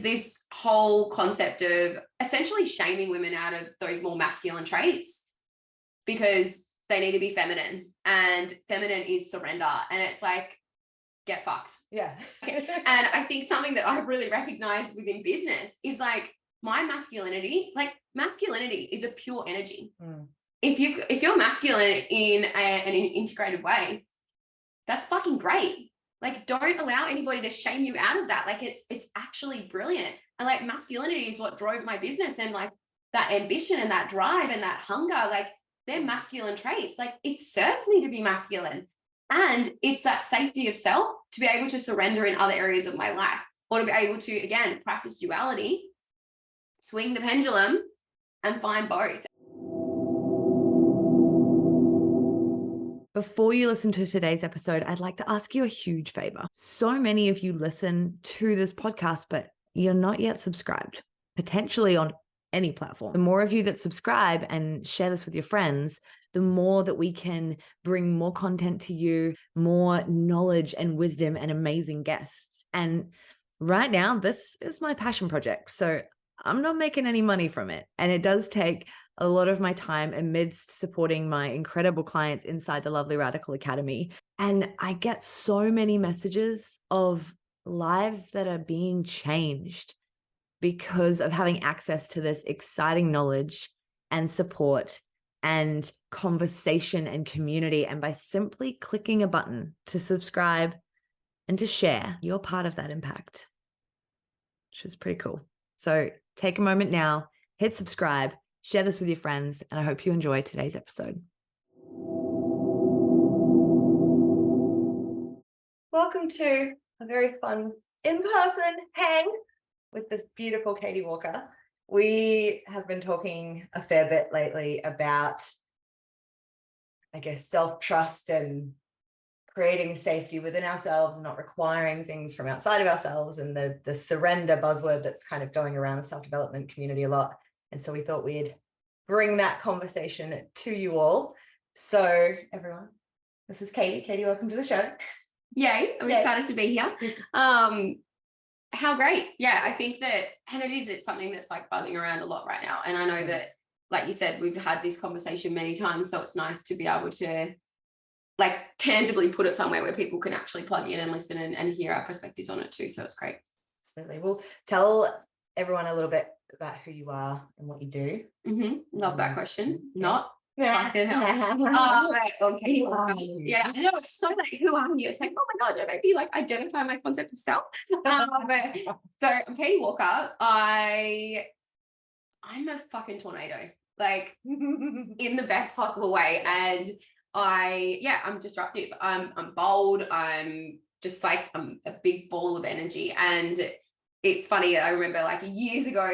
this whole concept of essentially shaming women out of those more masculine traits because they need to be feminine, and feminine is surrender. And it's like, get fucked. Yeah. And I think something that I've really recognized within business is like my masculinity, like masculinity is a pure energy. If you're masculine in an integrated way, that's fucking great. Like, don't allow anybody to shame you out of that. Like, it's actually brilliant. And like, masculinity is what drove my business, and like that ambition and that drive and that hunger, like they're masculine traits. Like, it serves me to be masculine. And it's that safety of self to be able to surrender in other areas of my life, or to be able to, again, practice duality, swing the pendulum and find both. Before you listen to today's episode, I'd like to ask you a huge favor. So many of you listen to this podcast, but you're not yet subscribed, potentially on any platform. The more of you that subscribe and share this with your friends, the more that we can bring more content to you, more knowledge and wisdom and amazing guests. And right now, this is my passion project. So I'm not making any money from it. And it does take a lot of my time amidst supporting my incredible clients inside the lovely Radical Academy. And I get so many messages of lives that are being changed because of having access to this exciting knowledge and support and conversation and community. And by simply clicking a button to subscribe and to share, you're part of that impact, which is pretty cool. So take a moment now, hit subscribe, share this with your friends, and I hope you enjoy today's episode. Welcome to a very fun in-person hang with this beautiful Caity Walker. We have been talking a fair bit lately about, I guess, self-trust and creating safety within ourselves and not requiring things from outside of ourselves, and the surrender buzzword that's kind of going around the self-development community a lot. And so we thought we'd bring that conversation to you all. So everyone, this is Caity. Caity, welcome to the show. Yay. I'm excited to be here. How great. Yeah, I think that, and it's something that's like buzzing around a lot right now. And I know that, like you said, we've had this conversation many times. So it's nice to be able to like tangibly put it somewhere where people can actually plug in and listen and hear our perspectives on it too. So it's great. Absolutely. Well, tell everyone a little bit about who you are and what you do. Love that question. Yeah. Not fucking hell. Okay. Yeah, I know. It's so like, who are you? It's like, oh my God, don't make me like identify my concept of self. So I'm Caity Walker. I'm a fucking tornado, like in the best possible way. And I'm disruptive. I'm bold. I'm just like, I'm a big ball of energy. And it's funny, I remember like years ago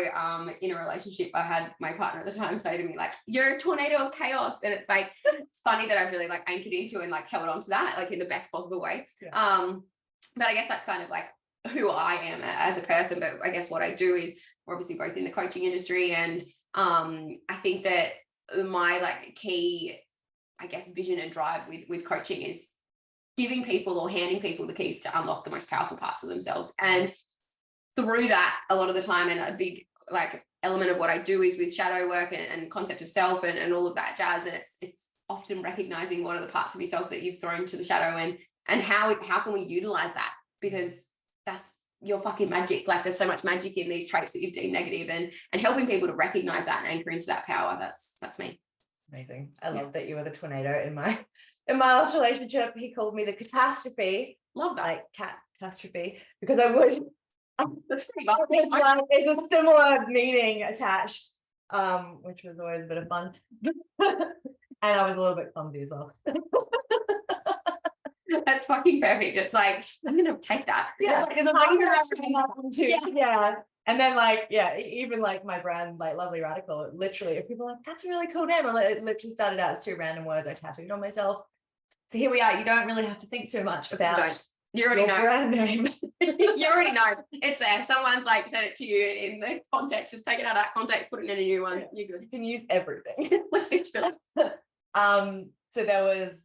in a relationship, I had my partner at the time say to me like, you're a tornado of chaos. And it's like, it's funny that I've really like anchored into and like held on to that like in the best possible way. Yeah. But I guess that's kind of like who I am as a person. But I guess what I do is we're obviously both in the coaching industry. And I think that my like key, I guess, vision and drive with coaching is giving people or handing people the keys to unlock the most powerful parts of themselves. And through that, a lot of the time, and a big like element of what I do is with shadow work and concept of self and all of that jazz. And it's often recognizing what are the parts of yourself that you've thrown to the shadow and how can we utilize that, because that's your fucking magic. Like there's so much magic in these traits that you've deemed negative, and helping people to recognize that and anchor into that power. That's me. Amazing. I love that you were the tornado in my last relationship. He called me the catastrophe. Love that. Like catastrophe, because I would. That's pretty there's a similar meaning attached, which was always a bit of fun. And I was a little bit clumsy as well. That's fucking perfect. It's like, I'm gonna take that. Yeah, it's like, yeah. And then like, yeah, even like my brand, like Lovely Radical, it literally, if people are like, that's a really cool name. It literally started out as two random words I tattooed on myself. So here we are. You don't really have to think so much about you already know brand name. You already know it's there. Someone's like said it to you in the context. Just take it out of that context, put it in a new one. You're good. You can use everything. So there was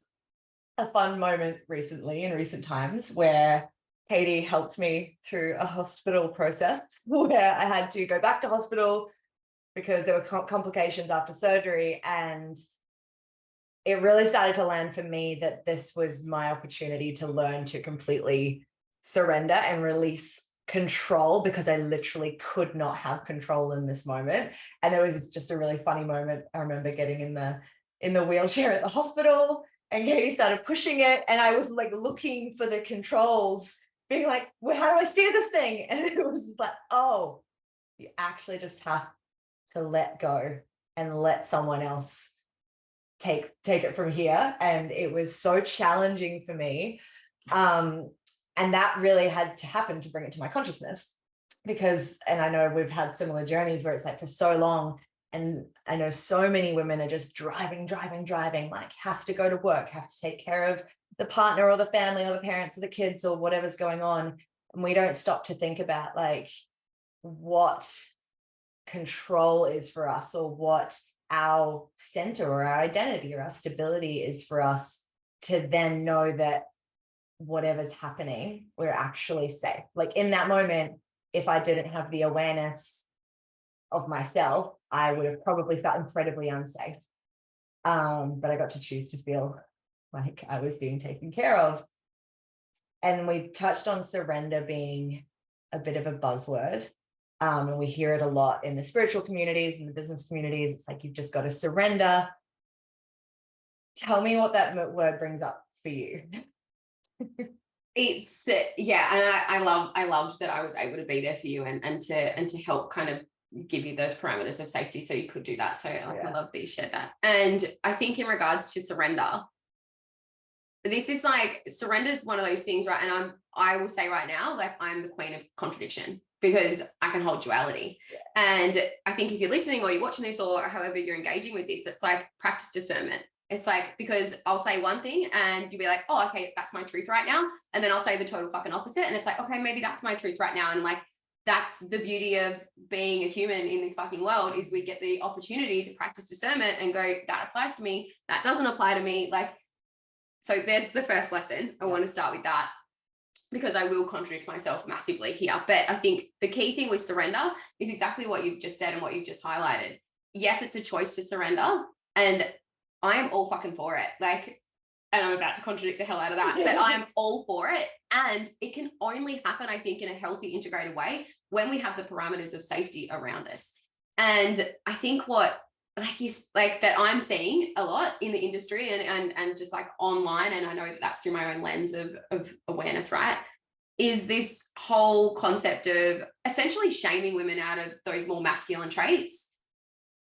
a fun moment recently in recent times where Caity helped me through a hospital process where I had to go back to hospital because there were complications after surgery. And it really started to land for me that this was my opportunity to learn to completely surrender and release control, because I literally could not have control in this moment. And there was just a really funny moment. I remember getting in the wheelchair at the hospital, and Caity started pushing it, and I was like looking for the controls, being like, well, how do I steer this thing? And it was like, oh, you actually just have to let go and let someone else take it from here. And it was so challenging for me. And that really had to happen to bring it to my consciousness, because, and I know we've had similar journeys where it's like for so long, and I know so many women are just driving, like have to go to work, have to take care of the partner or the family or the parents or the kids or whatever's going on. And we don't stop to think about like what control is for us, or what our center or our identity or our stability is for us, to then know that whatever's happening, we're actually safe. Like in that moment, if I didn't have the awareness of myself, I would have probably felt incredibly unsafe. But I got to choose to feel like I was being taken care of. And we touched on surrender being a bit of a buzzword. And we hear it a lot in the spiritual communities and the business communities. It's like, you've just got to surrender. Tell me what that word brings up for you. It's yeah, and I loved that I was able to be there for you and to help kind of give you those parameters of safety so you could do that. So like, I love that you shared that. And I think in regards to surrender, this is like, surrender is one of those things, right? And I will say right now, like, I'm the queen of contradiction, because I can hold duality. And I think if you're listening or you're watching this or however you're engaging with this, it's like practice discernment. It's like, because I'll say one thing and you'll be like, oh, okay, that's my truth right now. And then I'll say the total fucking opposite. And it's like, okay, maybe that's my truth right now. And like, that's the beauty of being a human in this fucking world, is we get the opportunity to practice discernment and go, that applies to me, that doesn't apply to me. Like, so there's the first lesson. I want to start with that, because I will contradict myself massively here. But I think the key thing with surrender is exactly what you've just said and what you've just highlighted. Yes, it's a choice to surrender, and I am all fucking for it. Like, and I'm about to contradict the hell out of that, but I'm all for it. And it can only happen, I think, in a healthy, integrated way when we have the parameters of safety around us. And I think what, like that I'm seeing a lot in the industry and just like online, and I know that that's through my own lens of awareness, right, is this whole concept of essentially shaming women out of those more masculine traits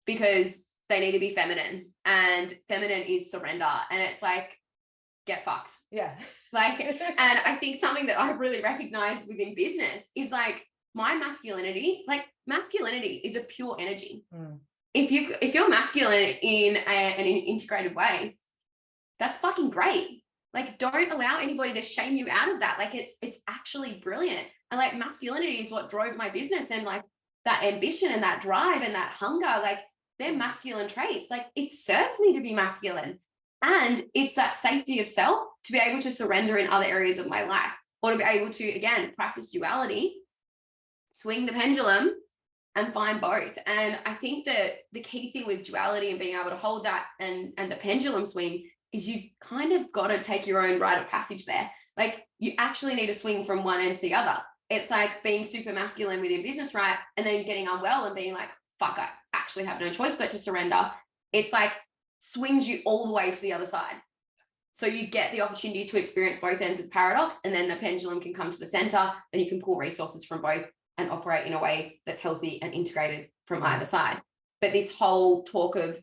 because they need to be feminine, and feminine is surrender. And it's like, get fucked. Yeah. Like, and I think something that I've really recognized within business is like, my masculinity, like masculinity is a pure energy. If you're masculine in an integrated way, that's fucking great. Like, don't allow anybody to shame you out of that. Like, it's actually brilliant. And like, masculinity is what drove my business, and like that ambition and that drive and that hunger, like they're masculine traits. Like, it serves me to be masculine. And it's that safety of self to be able to surrender in other areas of my life, or to be able to, again, practice duality, swing the pendulum and find both. And I think that the key thing with duality and being able to hold that and the pendulum swing is you kind of got to take your own rite of passage there. Like, you actually need to swing from one end to the other. It's like being super masculine within business, right? And then getting unwell and being like, fuck, I actually have no choice but to surrender. It's like swings you all the way to the other side. So you get the opportunity to experience both ends of paradox, and then the pendulum can come to the center and you can pull resources from both and operate in a way that's healthy and integrated from either side. But this whole talk of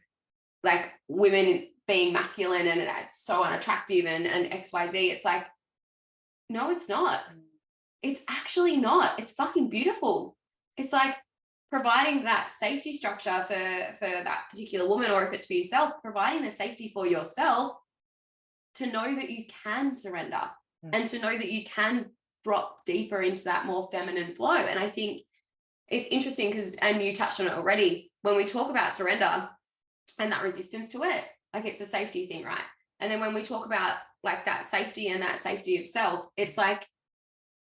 like women being masculine and it's so unattractive and XYZ, it's like, no, it's not. It's actually not. It's fucking beautiful. It's like providing that safety structure for that particular woman, or if it's for yourself, providing the safety for yourself to know that you can surrender and to know that you can drop deeper into that more feminine flow. And I think it's interesting because, and you touched on it already, when we talk about surrender and that resistance to it, like it's a safety thing, right? And then when we talk about like that safety and that safety of self, it's like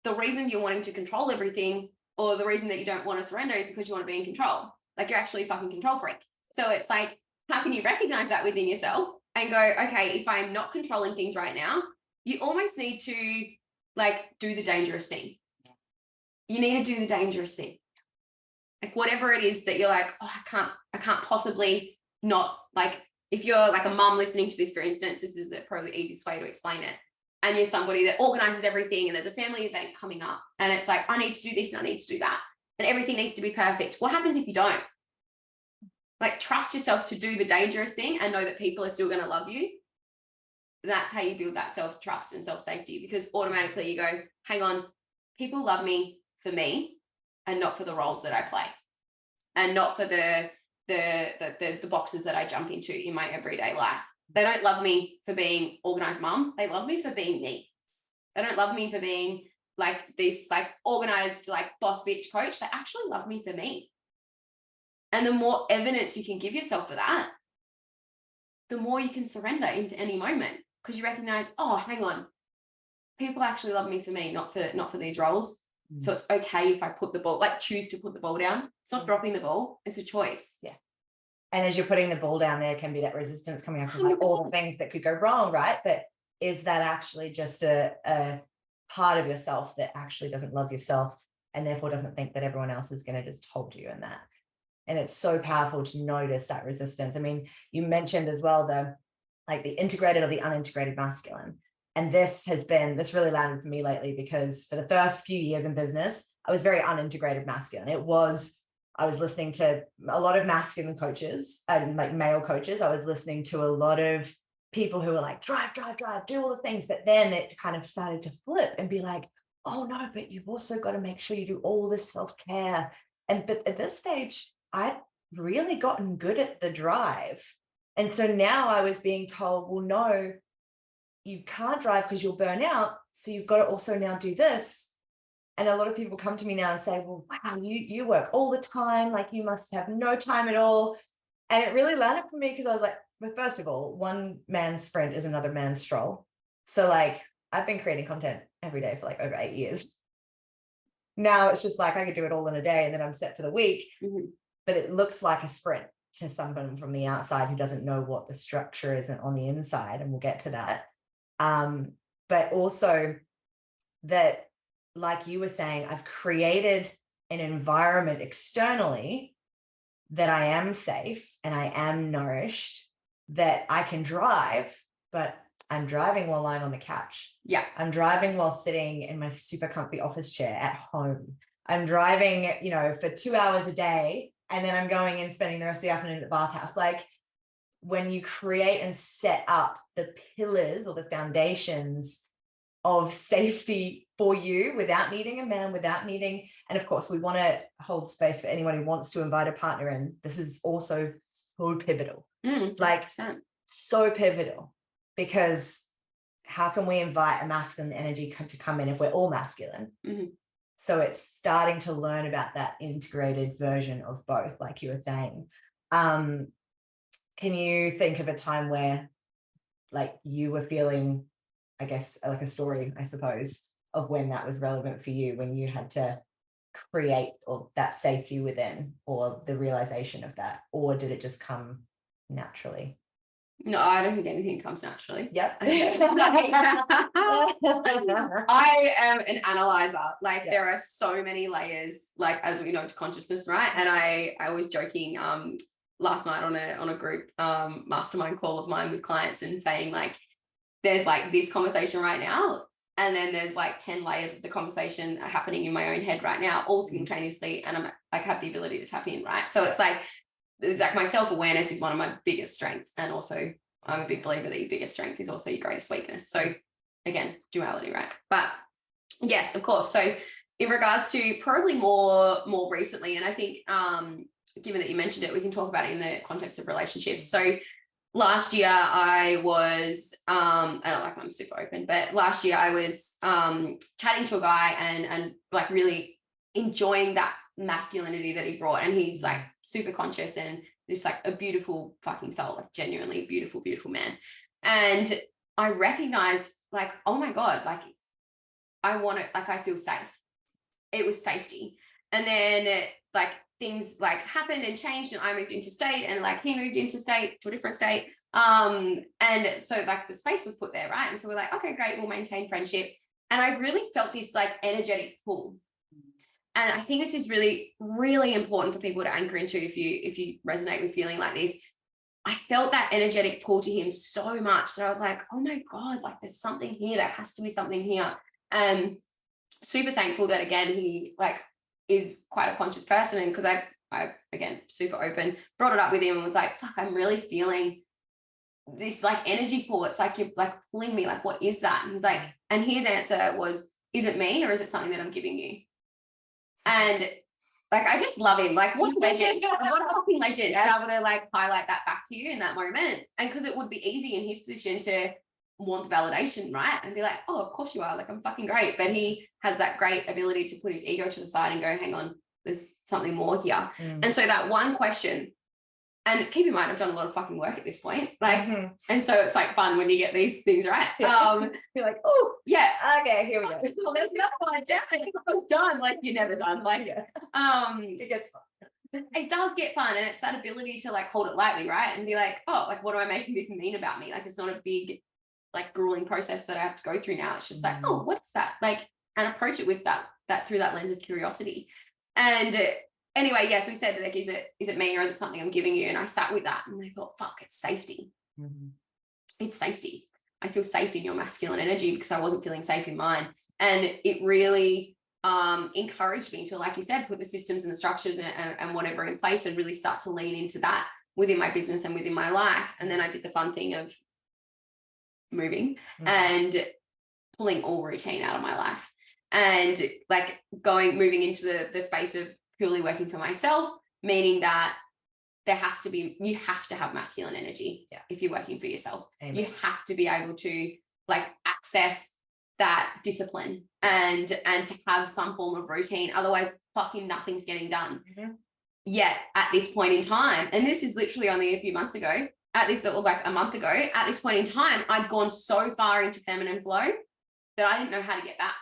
the reason you're wanting to control everything, or the reason that you don't want to surrender, is because you want to be in control. Like, you're actually a fucking control freak. So it's like, how can you recognize that within yourself and go, okay, if I'm not controlling things right now, you almost need to like do the dangerous thing. You need to do the dangerous thing. Like, whatever it is that you're like, oh, I can't possibly not, like, if you're like a mum listening to this, for instance, this is probably the easiest way to explain it. And you're somebody that organizes everything, and there's a family event coming up, and it's like, I need to do this and I need to do that, and everything needs to be perfect. What happens if you don't? Like, trust yourself to do the dangerous thing and know that people are still going to love you. That's how you build that self-trust and self-safety, because automatically you go, hang on, people love me for me and not for the roles that I play, and not for the boxes that I jump into in my everyday life. They don't love me for being organized mum. They love me for being me. They don't love me for being like this, like organized, like boss bitch coach. They actually love me for me. And the more evidence you can give yourself for that, the more you can surrender into any moment, because you recognize, oh, hang on, people actually love me for me, not for these roles. So it's okay if I put the ball, like, choose to put the ball down. It's not dropping the ball. It's a choice. Yeah. And as you're putting the ball down, there can be that resistance coming up with like all the things that could go wrong, right? But is that actually just a part of yourself that actually doesn't love yourself, and therefore doesn't think that everyone else is going to just hold you in that? And it's so powerful to notice that resistance. I mean, you mentioned as well the integrated or the unintegrated masculine. And this really landed for me lately, because for the first few years in business, I was very unintegrated masculine. I was listening to a lot of masculine coaches and like male coaches. I was listening to a lot of people who were like, drive, do all the things. But then it kind of started to flip and be like, oh no, but you've also got to make sure you do all this self-care. But at this stage, I'd really gotten good at the drive. And so now I was being told, well, no, you can't drive because you'll burn out. So you've got to also now do this. And a lot of people come to me now and say, well, wow, you work all the time. Like, you must have no time at all. And it really landed for me, because I was like, well, first of all, one man's sprint is another man's stroll. So like, I've been creating content every day for like over 8 years. Now it's just like, I could do it all in a day and then I'm set for the week. Mm-hmm. But it looks like a sprint to someone from the outside who doesn't know what the structure is on the inside. And we'll get to that. But also that, like you were saying, I've created an environment externally that I am safe and I am nourished, that I can drive, but I'm driving while lying on the couch. Yeah. I'm driving while sitting in my super comfy office chair at home. I'm driving, for 2 hours a day, and then I'm going and spending the rest of the afternoon at the bathhouse. Like, when you create and set up the pillars or the foundations of safety for you without needing a man, and of course we want to hold space for anyone who wants to invite a partner in. This is also so pivotal, 100%. So pivotal, because how can we invite a masculine energy to come in if we're all masculine? Mm-hmm. So it's starting to learn about that integrated version of both, like you were saying. Can you think of a time where, like, you were feeling, I guess, like a story, I suppose, of when that was relevant for you, when you had to create or that safety within, or the realization of that, or did it just come naturally? No, I don't think anything comes naturally. Yep. I am an analyzer. Like, there are so many layers, like, as we know, to consciousness, right? And I was joking last night on a group mastermind call of mine with clients, and saying, like, there's like this conversation right now, and then there's like 10 layers of the conversation happening in my own head right now, all simultaneously, and I'm like, have the ability to tap in, right? So it's like my self-awareness is one of my biggest strengths, and also I'm a big believer that your biggest strength is also your greatest weakness. So again, duality, right? But yes, of course. So in regards to probably more recently, and I think given that you mentioned it, we can talk about it in the context of relationships. So last year I was, I don't like I'm super open, but last year I was chatting to a guy and like really enjoying that masculinity that he brought. And he's like super conscious and just like a beautiful fucking soul, like genuinely beautiful, beautiful man. And I recognized, like, oh my God, like, I feel safe. It was safety. And then like things like happened and changed, and I moved into state, and like he moved into state to a different state. And so like the space was put there, right? And so we're like, okay, great, we'll maintain friendship. And I really felt this like energetic pull. And I think this is really, really important for people to anchor into if you resonate with feeling like this. I felt that energetic pull to him so much that I was like, oh my God, like there's something here. There has to be something here. And super thankful that, again, he like is quite a conscious person. And because I again, super open, brought it up with him and was like, fuck, I'm really feeling this like energy pull. It's like you're like pulling me, like what is that? And he's like, and his answer was, is it me or is it something that I'm giving you? And like I just love him. Like what a legend. What a fucking legend. Yes. To be able to like highlight that back to you in that moment. And because it would be easy in his position to want the validation, right? And be like, oh, of course you are, like I'm fucking great. But he has that great ability to put his ego to the side and go, hang on, there's something more here. And so that one question, and keep in mind, I've done a lot of fucking work at this point. Like, and so it's like fun when you get these things right. You're like, oh yeah, okay, here we go. Well, there's another one. Definitely, I was done. Like you're never done. Like, it gets fun. It does get fun, and it's that ability to like hold it lightly, right? And be like, oh, like what am I making this mean about me? Like it's not a big, like grueling process that I have to go through now. It's just like, oh, what is that? Like, and approach it with that through that lens of curiosity. And anyway, yes, we said like, is it me or is it something I'm giving you? And I sat with that and I thought, fuck, it's safety. It's safety. I feel safe in your masculine energy because I wasn't feeling safe in mine. And it really encouraged me to, like you said, put the systems and the structures and whatever in place and really start to lean into that within my business and within my life. And then I did the fun thing of moving and pulling all routine out of my life and like moving into the space of purely working for myself, meaning that you have to have masculine energy if you're working for yourself. Amen. You have to be able to like access that discipline and to have some form of routine. Otherwise, fucking nothing's getting done. Yet at this point in time, and this is literally only a few months ago, like a month ago, at this point in time, I'd gone so far into feminine flow that I didn't know how to get back.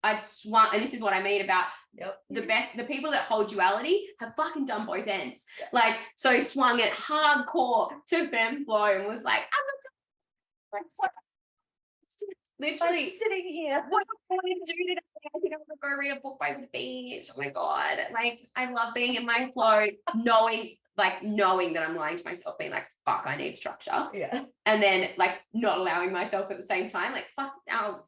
I'd swung, and this is what I mean about the people that hold duality have fucking done both ends. Like, so swung it hardcore to fem flow and was like, I'm not literally sitting here. What am I going to do today? I think I'm going to go read a book by the beach. Oh my God. Like, I love being in my flow, knowing that I'm lying to myself, being like, fuck, I need structure. And then like not allowing myself at the same time, like, fuck, our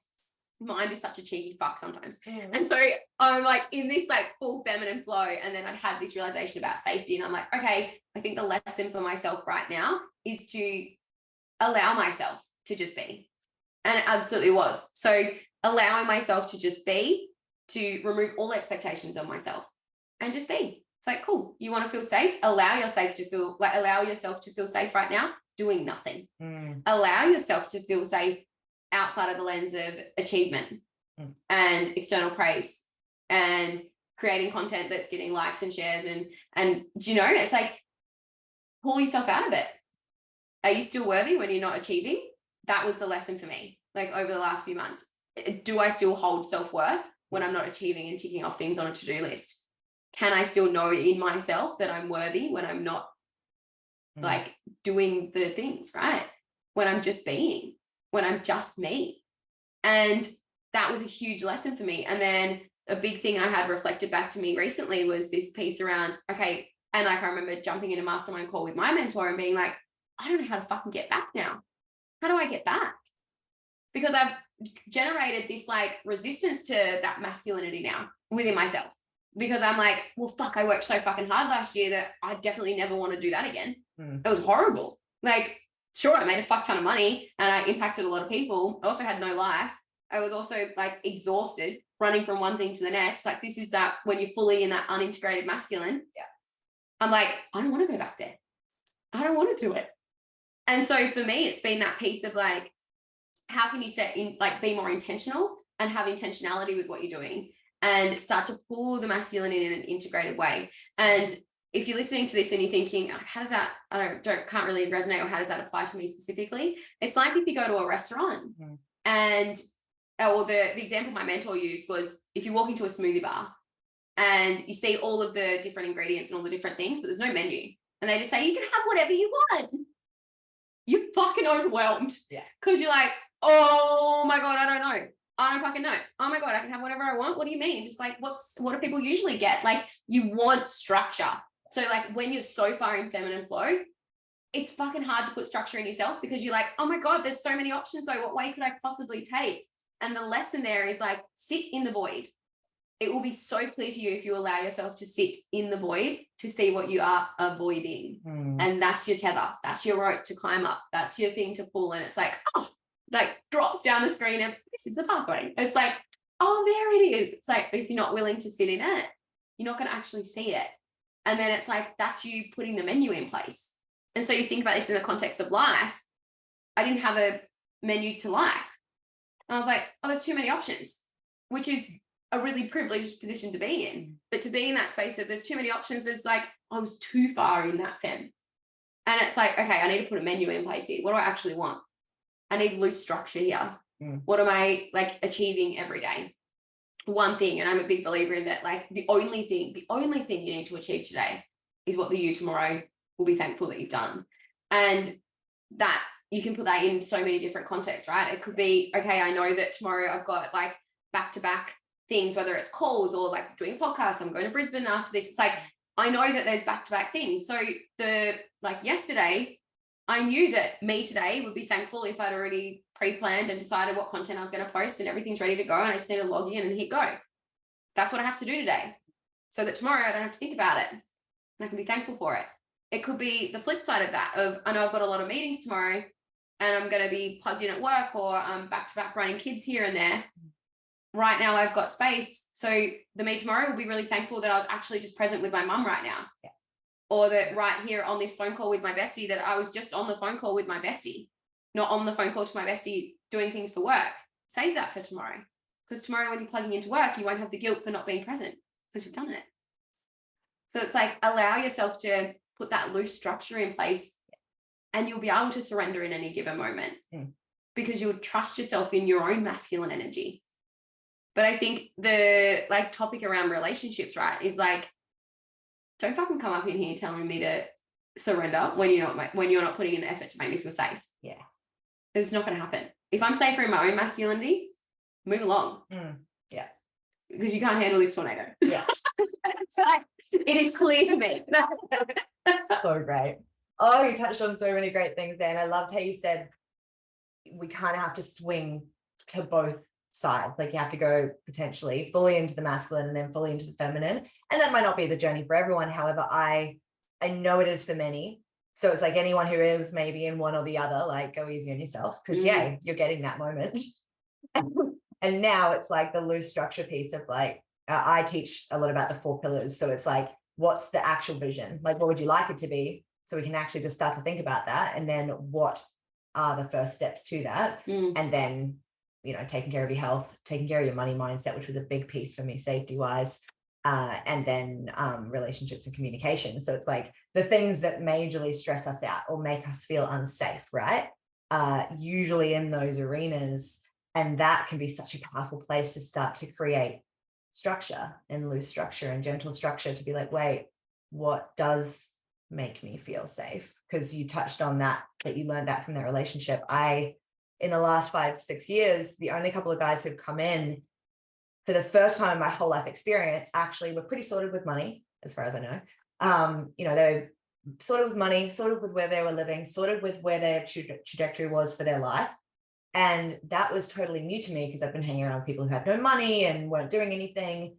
mind is such a cheeky fuck sometimes. And so I'm like in this like full feminine flow, and then I'd had this realization about safety, and I'm like, okay, I think the lesson for myself right now is to allow myself to just be. And it absolutely was. So allowing myself to just be, to remove all expectations on myself and just be. It's like, cool, you want to feel safe? Allow yourself to feel safe right now doing nothing. Allow yourself to feel safe outside of the lens of achievement and external praise and creating content that's getting likes and shares and you know, it's like, pull yourself out of it. Are you still worthy when you're not achieving? That was the lesson for me, like over the last few months. Do I still hold self-worth when I'm not achieving and ticking off things on a to-do list? Can I still know in myself that I'm worthy when I'm not like doing the things, right? When I'm just being, when I'm just me. And that was a huge lesson for me. And then a big thing I had reflected back to me recently was this piece around, okay, and like I remember jumping in a mastermind call with my mentor and being like, I don't know how to fucking get back now. How do I get back? Because I've generated this like resistance to that masculinity now within myself. Because I'm like, well, fuck, I worked so fucking hard last year that I definitely never want to do that again. It was horrible. Like, sure, I made a fuck ton of money and I impacted a lot of people. I also had no life. I was also like exhausted, running from one thing to the next. Like, this is that when you're fully in that unintegrated masculine. I'm like, I don't want to go back there. I don't want to do it. And so for me, it's been that piece of like, how can you be more intentional and have intentionality with what you're doing and start to pull the masculine in an integrated way. And if you're listening to this and you're thinking, how does that, can't really resonate, or how does that apply to me specifically? It's like if you go to a restaurant and or the example my mentor used was, if you walk into a smoothie bar and you see all of the different ingredients and all the different things, but there's no menu, and they just say you can have whatever you want, you're fucking overwhelmed. Yeah. Because you're like, oh my God, I don't know. I don't fucking know. Oh my God, I can have whatever I want. What do you mean? Just like, what do people usually get? Like, you want structure. So like when you're so far in feminine flow, it's fucking hard to put structure in yourself, because you're like, oh my God, there's so many options. So what way could I possibly take? And the lesson there is like, sit in the void. It will be so clear to you if you allow yourself to sit in the void to see what you are avoiding. And that's your tether. That's your rope to climb up. That's your thing to pull. And it's like, oh, like drops down the screen and this is the pathway. It's like, oh, there it is. It's like, if you're not willing to sit in it, you're not going to actually see it. And then it's like, that's you putting the menu in place. And so you think about this in the context of life. I didn't have a menu to life. And I was like, oh, there's too many options, which is a really privileged position to be in. But to be in that space of there's too many options, there's like, I was too far in that fem. And it's like, okay, I need to put a menu in place here. What do I actually want? I need loose structure here. What am I like achieving every day? One thing, and I'm a big believer in that, like the only thing you need to achieve today is what the you tomorrow will be thankful that you've done. And that you can put that in so many different contexts, right? It could be, okay, I know that tomorrow I've got like back-to-back things, whether it's calls or like doing podcasts, I'm going to Brisbane after this. It's like, I know that there's back-to-back things. So like yesterday, I knew that me today would be thankful if I'd already pre-planned and decided what content I was going to post and everything's ready to go. And I just need to log in and hit go. That's what I have to do today, so that tomorrow I don't have to think about it and I can be thankful for it. It could be the flip side of that, of I know I've got a lot of meetings tomorrow and I'm going to be plugged in at work, or I'm back-to-back running kids here and there. Right now I've got space. So the me tomorrow will be really thankful that I was actually just present with my mum right now. Yeah. Or that right here on this phone call with my bestie, that I was just on the phone call with my bestie, not on the phone call to my bestie doing things for work. Save that for tomorrow. Because tomorrow when you're plugging into work, you won't have the guilt for not being present because you've done it. So it's like, allow yourself to put that loose structure in place and you'll be able to surrender in any given moment because you'll trust yourself in your own masculine energy. But I think the like topic around relationships, right, is like, don't fucking come up in here telling me to surrender when you're not putting in the effort to make me feel safe. Yeah. It's not going to happen. If I'm safer in my own masculinity, move along. Yeah. Because you can't handle this tornado. Yeah. It's like, it is clear to me. So great. Oh, you touched on so many great things there. And I loved how you said we kind of have to swing to both sides. Like you have to go potentially fully into the masculine and then fully into the feminine. And that might not be the journey for everyone. However, I know it is for many. So it's like anyone who is maybe in one or the other, like go easy on yourself because yeah, you're getting that moment. And now it's like the loose structure piece of like, I teach a lot about the 4 pillars. So it's like, what's the actual vision? Like, what would you like it to be? So we can actually just start to think about that. And then what are the first steps to that? And then, you know, taking care of your health, taking care of your money mindset, which was a big piece for me, safety wise. And then relationships and communication. So it's like the things that majorly stress us out or make us feel unsafe, right? Usually in those arenas. And that can be such a powerful place to start to create structure and loose structure and gentle structure to be like, wait, what does make me feel safe? Because you touched on that you learned that from that relationship. In the last 5-6 years, the only couple of guys who've come in for the first time in my whole life experience actually were pretty sorted with money, as far as I know. You know, they're sorted with money, sorted with where they were living, sorted with where their trajectory was for their life. And that was totally new to me because I've been hanging around with people who had no money and weren't doing anything.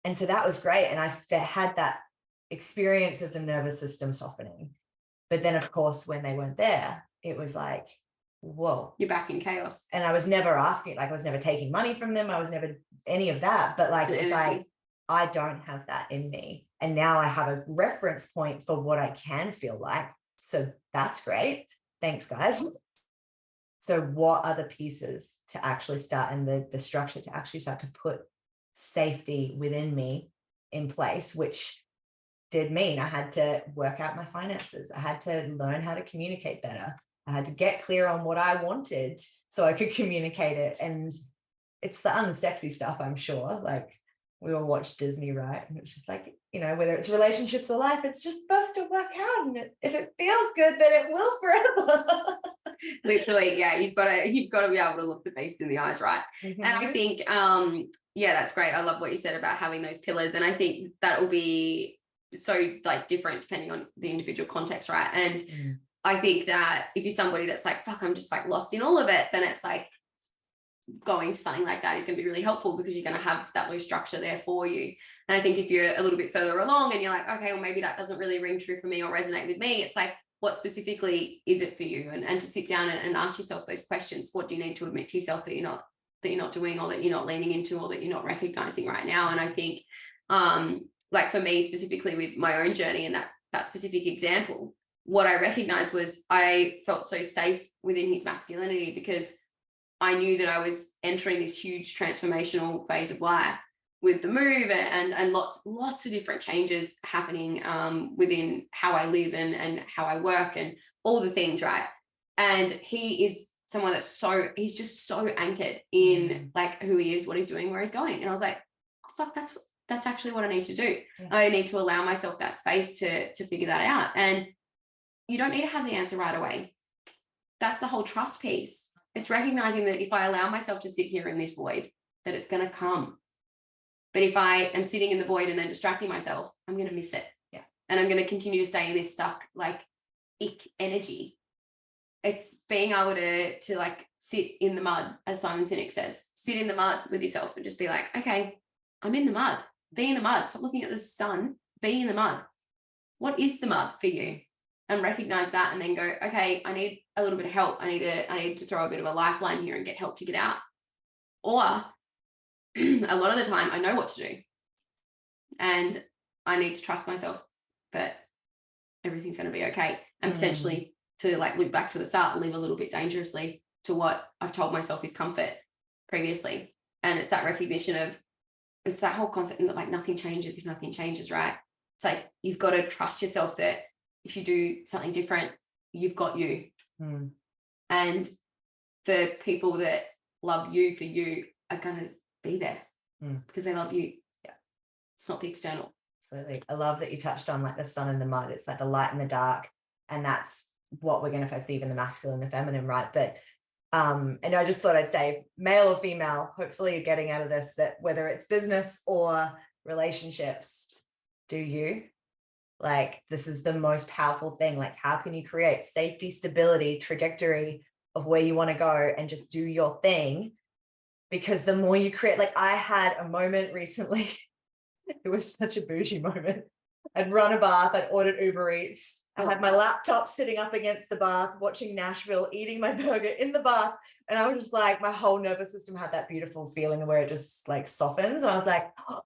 And so that was great. And I had that experience of the nervous system softening. But then, of course, when they weren't there, it was like, whoa. You're back in chaos. And I was never asking, like I was never taking money from them. I was never any of that. But like, it was like, I don't have that in me. And now I have a reference point for what I can feel like. So that's great. Thanks, guys. So what are the pieces to actually start and the structure to actually start to put safety within me in place, which did mean I had to work out my finances. I had to learn how to communicate better. I had to get clear on what I wanted so I could communicate it. And it's the unsexy stuff, I'm sure. Like we all watch Disney, right? And it's just like, you know, whether it's relationships or life, it's just supposed to work out. And if it feels good, then it will forever. Literally, yeah, you've got to be able to look the beast in the eyes, right? Mm-hmm. And I think, yeah, that's great. I love what you said about having those pillars. And I think that will be so like different depending on the individual context, right? And I think that if you're somebody that's like, fuck, I'm just like lost in all of it, then it's like going to something like that is going to be really helpful because you're going to have that loose structure there for you. And I think if you're a little bit further along and you're like, okay, well, maybe that doesn't really ring true for me or resonate with me, it's like, what specifically is it for you? And to sit down and ask yourself those questions. What do you need to admit to yourself that you're not doing, or that you're not leaning into, or that you're not recognizing right now? And I think like for me specifically with my own journey and that specific example, what I recognized was I felt so safe within his masculinity because I knew that I was entering this huge transformational phase of life with the move and lots of different changes happening within how I live and how I work and all the things, right? And he is someone he's just so anchored in like who he is, what he's doing, where he's going. And I was like, oh, fuck, that's actually what I need to do. Yeah. I need to allow myself that space to figure that out. And you don't need to have the answer right away. That's the whole trust piece. It's recognizing that if I allow myself to sit here in this void, that it's going to come. But if I am sitting in the void and then distracting myself, I'm going to miss it. Yeah. And I'm going to continue to stay in this stuck, like, ick energy. It's being able to like sit in the mud, as Simon Sinek says, sit in the mud with yourself and just be like, okay, I'm in the mud. Be in the mud. Stop looking at the sun. Be in the mud. What is the mud for you? And recognize that, and then go, okay, I need a little bit of help. I need to throw a bit of a lifeline here and get help to get out. Or a lot of the time I know what to do. And I need to trust myself that everything's going to be okay. And potentially to like look back to the start and live a little bit dangerously to what I've told myself is comfort previously. And it's that recognition of, it's that whole concept that like nothing changes if nothing changes, right? It's like, you've got to trust yourself that if you do something different, you've got you. And the people that love you for you are going to be there because they love you. Yeah. It's not the external. Absolutely. I love that you touched on like the sun and the mud. It's like the light and the dark. And that's what we're going to focus, even the masculine and the feminine, right? But and I just thought I'd say, male or female, hopefully you're getting out of this that whether it's business or relationships, do you? Like, this is the most powerful thing. Like, how can you create safety, stability, trajectory of where you want to go and just do your thing? Because the more you create, like I had a moment recently, it was such a bougie moment. I'd run a bath, I'd ordered Uber Eats. I had my laptop sitting up against the bath, watching Nashville, eating my burger in the bath. And I was just like, my whole nervous system had that beautiful feeling where it just like softens. And I was like, oh.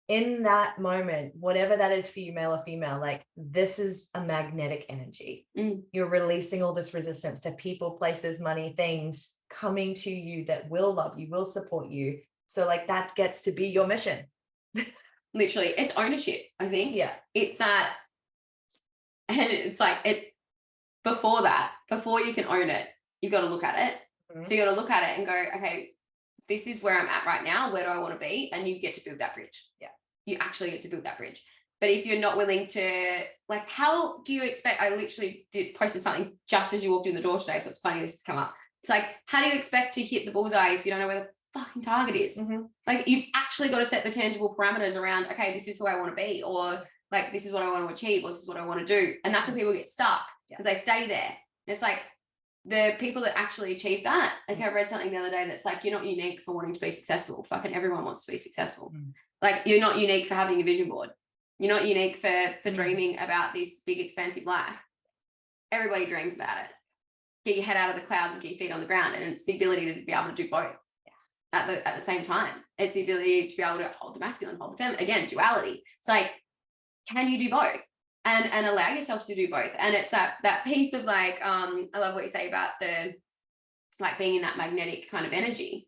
In that moment, whatever that is for you, male or female, like this is a magnetic energy. You're releasing all this resistance to people, places, money, things coming to you that will love you, will support you. So like that gets to be your mission. Literally, it's ownership, I think. Yeah. It's that, and it's like before you can own it, you've got to look at it. So you got to look at it and go, okay, this is where I'm at right now. Where do I want to be? And you get to build that bridge. Yeah. You actually get to build that bridge. But if you're not willing to, like, how do you expect, I literally posted something just as you walked in the door today. So it's funny this has come up. It's like, how do you expect to hit the bullseye if you don't know where the fucking target is? Like, you've actually got to set the tangible parameters around, okay, this is who I want to be, or like, this is what I want to achieve, or this is what I want to do. And that's when people get stuck because they stay there. It's like, the people that actually achieve that, like I read something the other day that's like, you're not unique for wanting to be successful. Fucking everyone wants to be successful. Like, you're not unique for having a vision board. You're not unique for dreaming about this big, expansive life. Everybody dreams about it. Get your head out of the clouds and get your feet on the ground. And it's the ability to be able to do both at the same time. It's the ability to be able to hold the masculine, hold the feminine. Again, duality. It's like, can you do both? And allow yourself to do both. And it's that piece of like, I love what you say about the, like being in that magnetic kind of energy,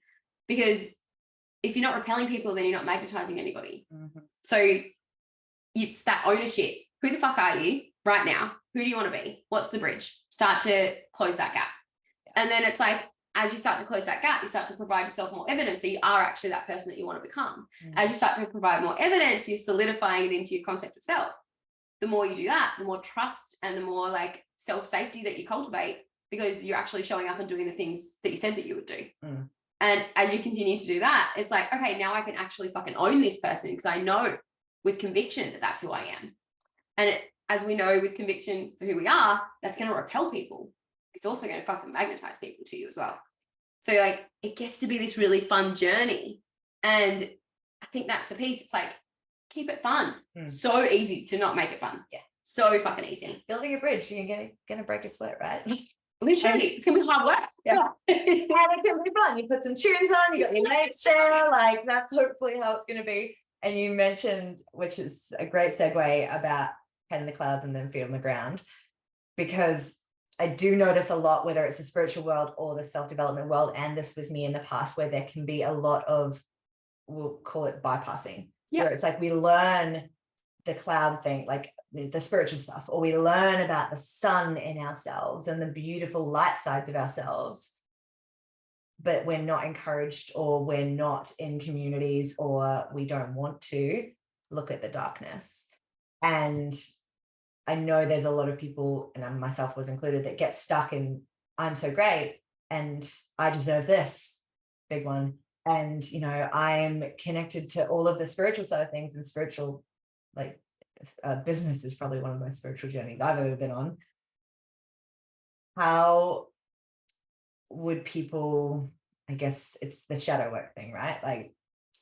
because if you're not repelling people, then you're not magnetizing anybody. So it's that ownership. Who the fuck are you right now? Who do you want to be? What's the bridge? Start to close that gap. And then it's like, as you start to close that gap, you start to provide yourself more evidence that you are actually that person that you want to become. As you start to provide more evidence, you're solidifying it into your concept of self. The more you do that, the more trust and the more like self-safety that you cultivate, because you're actually showing up and doing the things that you said that you would do. And as you continue to do that, it's like, okay, now I can actually fucking own this person, because I know with conviction that that's who I am. And as we know with conviction for who we are, that's going to repel people. It's also going to fucking magnetize people to you as well. So like, it gets to be this really fun journey. And I think that's the piece. It's like, keep it fun. So easy to not make it fun. Yeah. So fucking easy. Building a bridge, you're gonna break a sweat, right? Literally, it's gonna be hard work. Yeah. And it can be fun. You put some tunes on, you got your mates there, like that's hopefully how it's gonna be. And you mentioned, which is a great segue, about head in the clouds and then feet on the ground, because I do notice a lot, whether it's the spiritual world or the self-development world, and this was me in the past, where there can be a lot of, we'll call it bypassing, where it's like we learn the cloud thing, like the spiritual stuff, or we learn about the sun in ourselves and the beautiful light sides of ourselves, but we're not encouraged, or we're not in communities, or we don't want to look at the darkness. And I know there's a lot of people, and I myself was included, that get stuck in, I'm so great and I deserve this, big one. And, you know, I'm connected to all of the spiritual side of things, and spiritual, like business is probably one of the most spiritual journeys I've ever been on. How would people, I guess it's the shadow work thing, right? Like,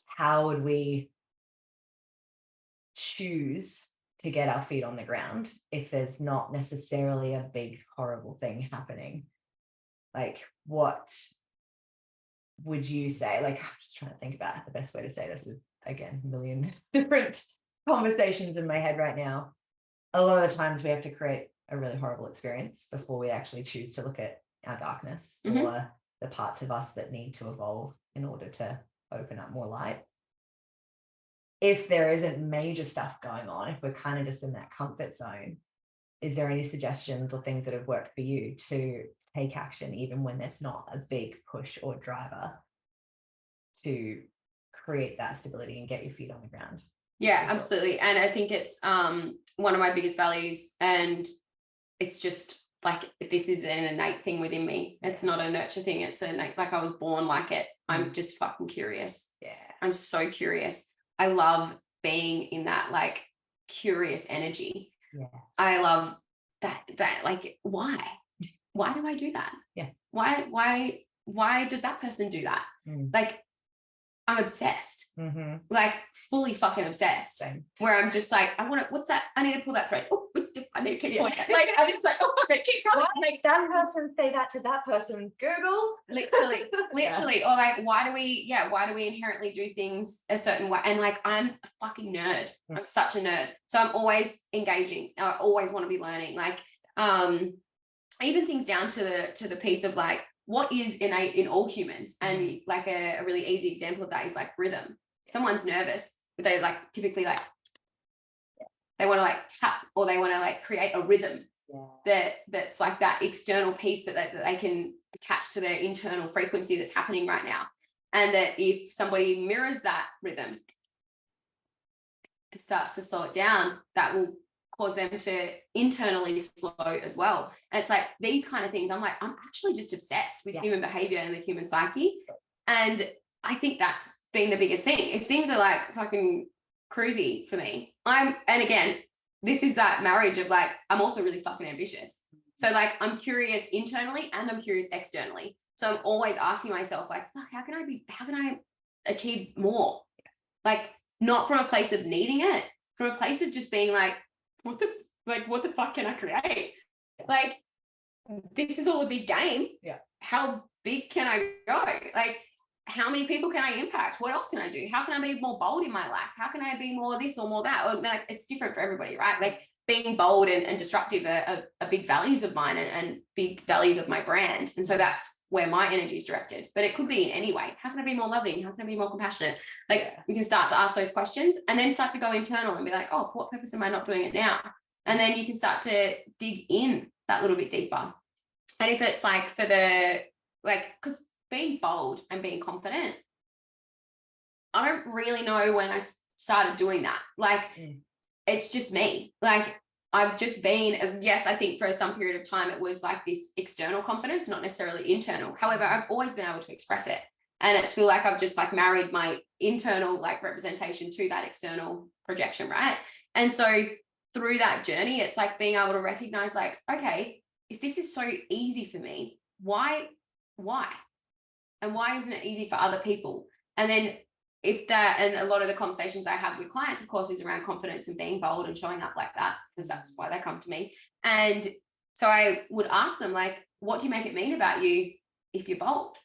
how would we choose to get our feet on the ground if there's not necessarily a big horrible thing happening? Like, what would you say? Like, I'm just trying to think about the best way to say this. Is, again, a million different conversations in my head right now. A lot of the times we have to create a really horrible experience before we actually choose to look at our darkness or the parts of us that need to evolve in order to open up more light. If there isn't major stuff going on, if we're kind of just in that comfort zone, is there any suggestions or things that have worked for you to take action, even when there's not a big push or driver, to create that stability and get your feet on the ground? Yeah, absolutely. And I think it's one of my biggest values, and it's just like, this is an innate thing within me. It's not a nurture thing. It's innate, like I was born like it. I'm just fucking curious. Yeah. I'm so curious. I love being in that like curious energy. Yeah. I love that like, why do I do that? Yeah. Why does that person do that? Like, I'm obsessed, like fully fucking obsessed. Same. Where I'm just like, I want to, what's that? I need to pull that thread. Oh, I need to keep pulling it. Like, I'm just like, oh, okay, keep going. Why make that person say that to that person? Google. Literally. Or like, why do we inherently do things a certain way? And like, I'm a fucking nerd. I'm such a nerd. So I'm always engaging. I always want to be learning. Like, even things down to the piece of like, what is innate in all humans? And like a really easy example of that is like rhythm. If someone's nervous, they like typically like, they want to like tap, or they want to like create a rhythm that's like that external piece that they can attach to their internal frequency that's happening right now. And that if somebody mirrors that rhythm and starts to slow it down, that will cause them to internally slow as well. And it's like these kind of things, I'm actually just obsessed with human behavior and the human psyche. And I think that's been the biggest thing. If things are like fucking cruisy for me, and again, this is that marriage of like, I'm also really fucking ambitious. So like, I'm curious internally and I'm curious externally. So I'm always asking myself like, fuck, how can I achieve more? Like, not from a place of needing it, from a place of just being like, what the fuck can I create? Like, this is all a big game. Yeah. How big can I go? Like, how many people can I impact? What else can I do? How can I be more bold in my life? How can I be more this or more that? Or like, it's different for everybody, right? Like, being bold and disruptive are big values of mine and big values of my brand. And so that's where my energy is directed. But it could be in any way. How can I be more loving? How can I be more compassionate? Like, we can start to ask those questions and then start to go internal and be like, oh, for what purpose am I not doing it now? And then you can start to dig in that little bit deeper. And if it's like for the, like, because being bold and being confident, I don't really know when I started doing that. Like, it's just me. Like, I've just been, yes, I think for some period of time, it was like this external confidence, not necessarily internal. However, I've always been able to express it. And it's feel like I've just like married my internal like representation to that external projection, right? And so through that journey, it's like being able to recognize like, okay, if this is so easy for me, why? And why isn't it easy for other people? And then if that, and a lot of the conversations I have with clients, of course, is around confidence and being bold and showing up like that, because that's why they come to me. And so I would ask them like, what do you make it mean about you if you're bold?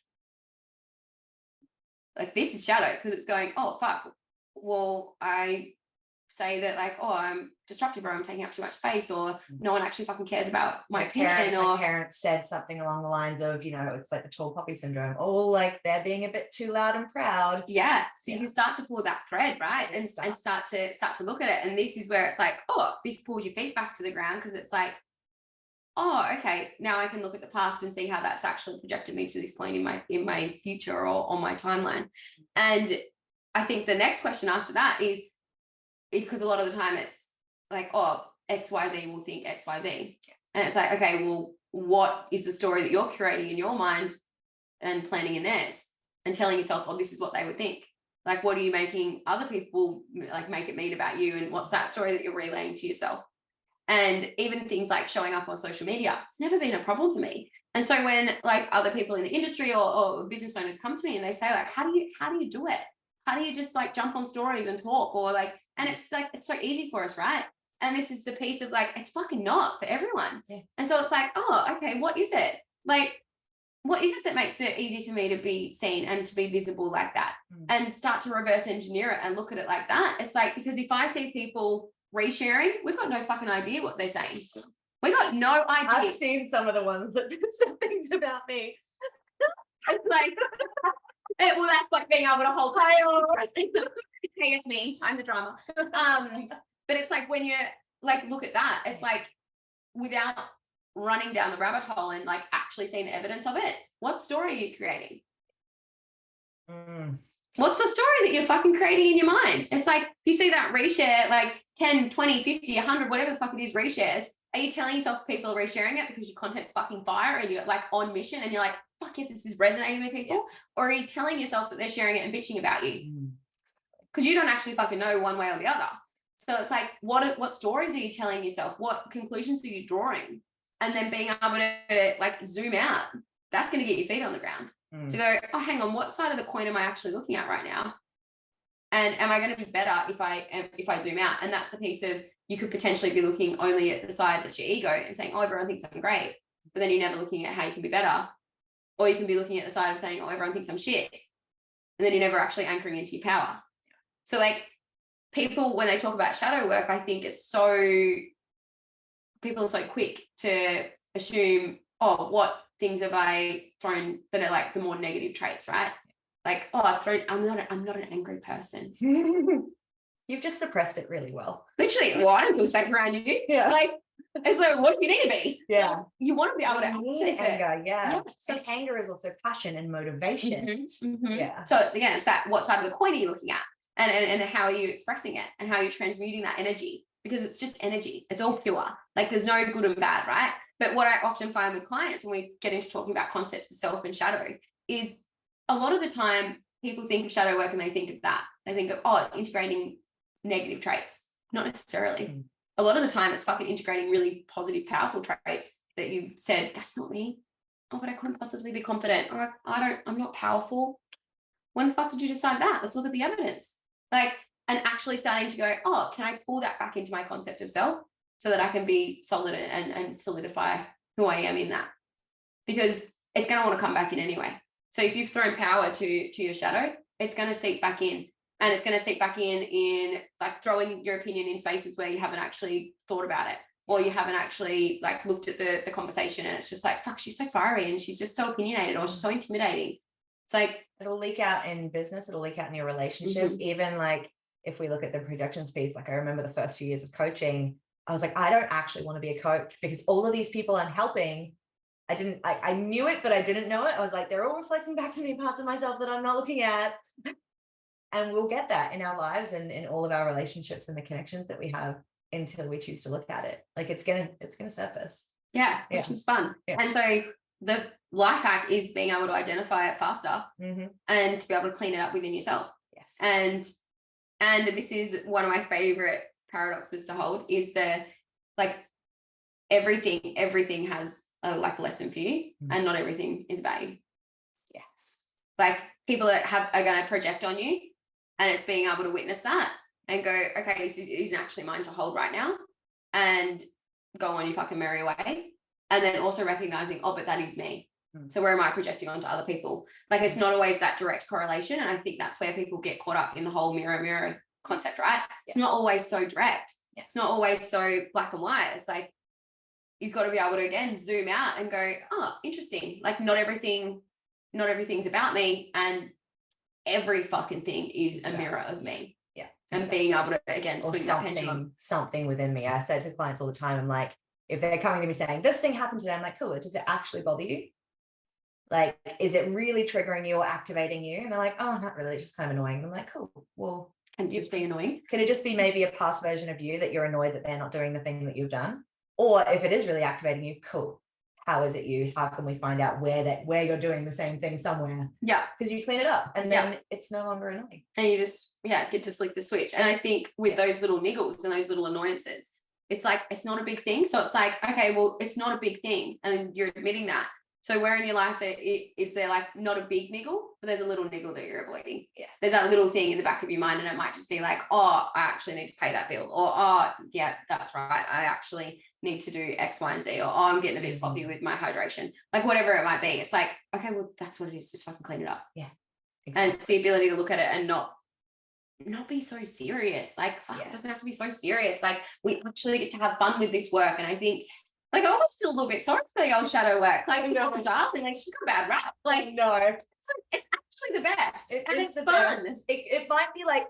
Like, this is shadow, because it's going, oh fuck, well, I say that like, oh, I'm disruptive, or I'm taking up too much space, or no one actually fucking cares about my opinion. Or my parents said something along the lines of, you know, it's like the tall poppy syndrome. Oh, like they're being a bit too loud and proud. Yeah. So you can start to pull that thread, right? And start to look at it. And this is where it's like, oh, this pulls your feet back to the ground, because it's like, oh, okay, now I can look at the past and see how that's actually projected me to this point in my future or on my timeline. And I think the next question after that is, because a lot of the time it's like, oh, XYZ will think XYZ. And it's like, okay, well, what is the story that you're curating in your mind and planning in theirs, and telling yourself, oh, this is what they would think. Like, what are you making other people like make it mean about you? And what's that story that you're relaying to yourself? And even things like showing up on social media, it's never been a problem for me. And so when like other people in the industry or business owners come to me and they say like, how do you do it? How do you just like jump on stories and talk? Or like, and it's like, it's so easy for us, right? And this is the piece of like, it's fucking not for everyone. Yeah. And so it's like, oh, okay, what is it? Like, what is it that makes it easy for me to be seen and to be visible like that? And start to reverse engineer it and look at it like that. It's like, because if I see people resharing, we've got no fucking idea what they're saying. We got no idea. I've seen some of the ones that do something about me. It's like, well, that's like being able to hold hey, it's me, I'm the drama. But it's like, when you like look at that, it's like, without running down the rabbit hole and like actually seeing the evidence of it, what story are you creating? What's the story that you're fucking creating in your mind? It's like, you see that reshare, like 10, 20, 50, 100, whatever the fuck it is, reshares. Are you telling yourself people are resharing it because your content's fucking fire and you're like on mission and you're like, fuck yes, this is resonating with people? Yeah. Or are you telling yourself that they're sharing it and bitching about you? Because you don't actually fucking know one way or the other. So it's like, what stories are you telling yourself? What conclusions are you drawing? And then being able to like zoom out, that's going to get your feet on the ground. To go, oh, hang on, what side of the coin am I actually looking at right now? And am I going to be better if I zoom out? And that's the piece of, you could potentially be looking only at the side that's your ego and saying, oh, everyone thinks I'm great, but then you're never looking at how you can be better. Or you can be looking at the side of saying, oh, everyone thinks I'm shit, and then you're never actually anchoring into your power. So like, people, when they talk about shadow work, I think it's so, people are so quick to assume, oh, what things have I thrown that are like the more negative traits, right? Like, oh, I'm not an angry person. You've just suppressed it really well. Literally, well, I don't feel safe around you. Yeah. Like, it's like, what do you need to be? Yeah. Like, you want to be able to access anger. Yeah. So anger is also passion and motivation. Yeah. So it's, again, it's that, what side of the coin are you looking at? And how are you expressing it? And how you're transmuting that energy? Because it's just energy. It's all pure. Like, there's no good and bad, right? But what I often find with clients when we get into talking about concepts of self and shadow is, a lot of the time people think of shadow work and they think of that. They think of, oh, it's integrating negative traits. Not necessarily. A lot of the time it's fucking integrating really positive, powerful traits that you've said, that's not me. Oh, but I couldn't possibly be confident. Or I'm not powerful. When the fuck did you decide that? Let's look at the evidence. Like, and actually starting to go, oh, can I pull that back into my concept of self so that I can be solid and solidify who I am in that? Because it's going to want to come back in anyway. So if you've thrown power to your shadow, it's going to seep back in. And it's going to seep back in like throwing your opinion in spaces where you haven't actually thought about it, or you haven't actually like looked at the conversation, and it's just like, fuck, she's so fiery and she's just so opinionated, or she's so intimidating. It's like, it'll leak out in business, it'll leak out in your relationships. Even like, if we look at the projections piece, like I remember the first few years of coaching, I was like, I don't actually want to be a coach, because all of these people I'm helping I knew it, but I didn't know it. I was like, they're all reflecting back to me parts of myself that I'm not looking at. And we'll get that in our lives and in all of our relationships and the connections that we have until we choose to look at it. Like it's gonna surface. Yeah, which is fun. Yeah. And so the life hack is being able to identify it faster and to be able to clean it up within yourself. Yes. And this is one of my favorite paradoxes to hold, is the like everything has a like lesson for you, and not everything is about you. Yes. Like people that are going to project on you, and it's being able to witness that and go, okay, this isn't actually mine to hold right now, and go on your fucking merry way. And then also recognizing, oh, but that is me. So where am I projecting onto other people? Like it's not always that direct correlation. And I think that's where people get caught up in the whole mirror concept, right? It's not always so direct. It's not always so black and white. It's like, you've got to be able to, again, zoom out and go, oh, interesting. Like not everything's about me, and every fucking thing is a mirror of me. Yeah. And being able to, again, swing that pendulum. Something within me. I say to clients all the time, I'm like, if they're coming to me saying, this thing happened today, I'm like, cool, does it actually bother you? Like, is it really triggering you or activating you? And they're like, oh, not really, it's just kind of annoying. And I'm like, cool, well, can it just be annoying? Could it just be maybe a past version of you that you're annoyed that they're not doing the thing that you've done? Or if it is really activating you, cool, how is it you? How can we find out where you're doing the same thing somewhere? Yeah. Because you clean it up and then it's no longer annoying. And you just, get to flick the switch. And I think with those little niggles and those little annoyances, it's like, it's not a big thing. So it's like, okay, well, it's not a big thing. And you're admitting that. So where in your life is there like not a big niggle, but there's a little niggle that you're avoiding. Yeah. There's that little thing in the back of your mind, and it might just be like, oh, I actually need to pay that bill. Or, oh, yeah, that's right, I actually need to do X, Y, and Z. Or, oh, I'm getting a bit sloppy with my hydration. Like whatever it might be. It's like, okay, well, that's what it is. Just fucking clean it up. Yeah. Exactly. And it's the ability to look at it and not be so serious. Like, fuck, it doesn't have to be so serious. Like we actually get to have fun with this work. And I think, like, I almost feel a little bit sorry for the old shadow work. Like, no, darling, like, she's got a bad rap. Like, no, it's actually the best. And it's fun. It might be like,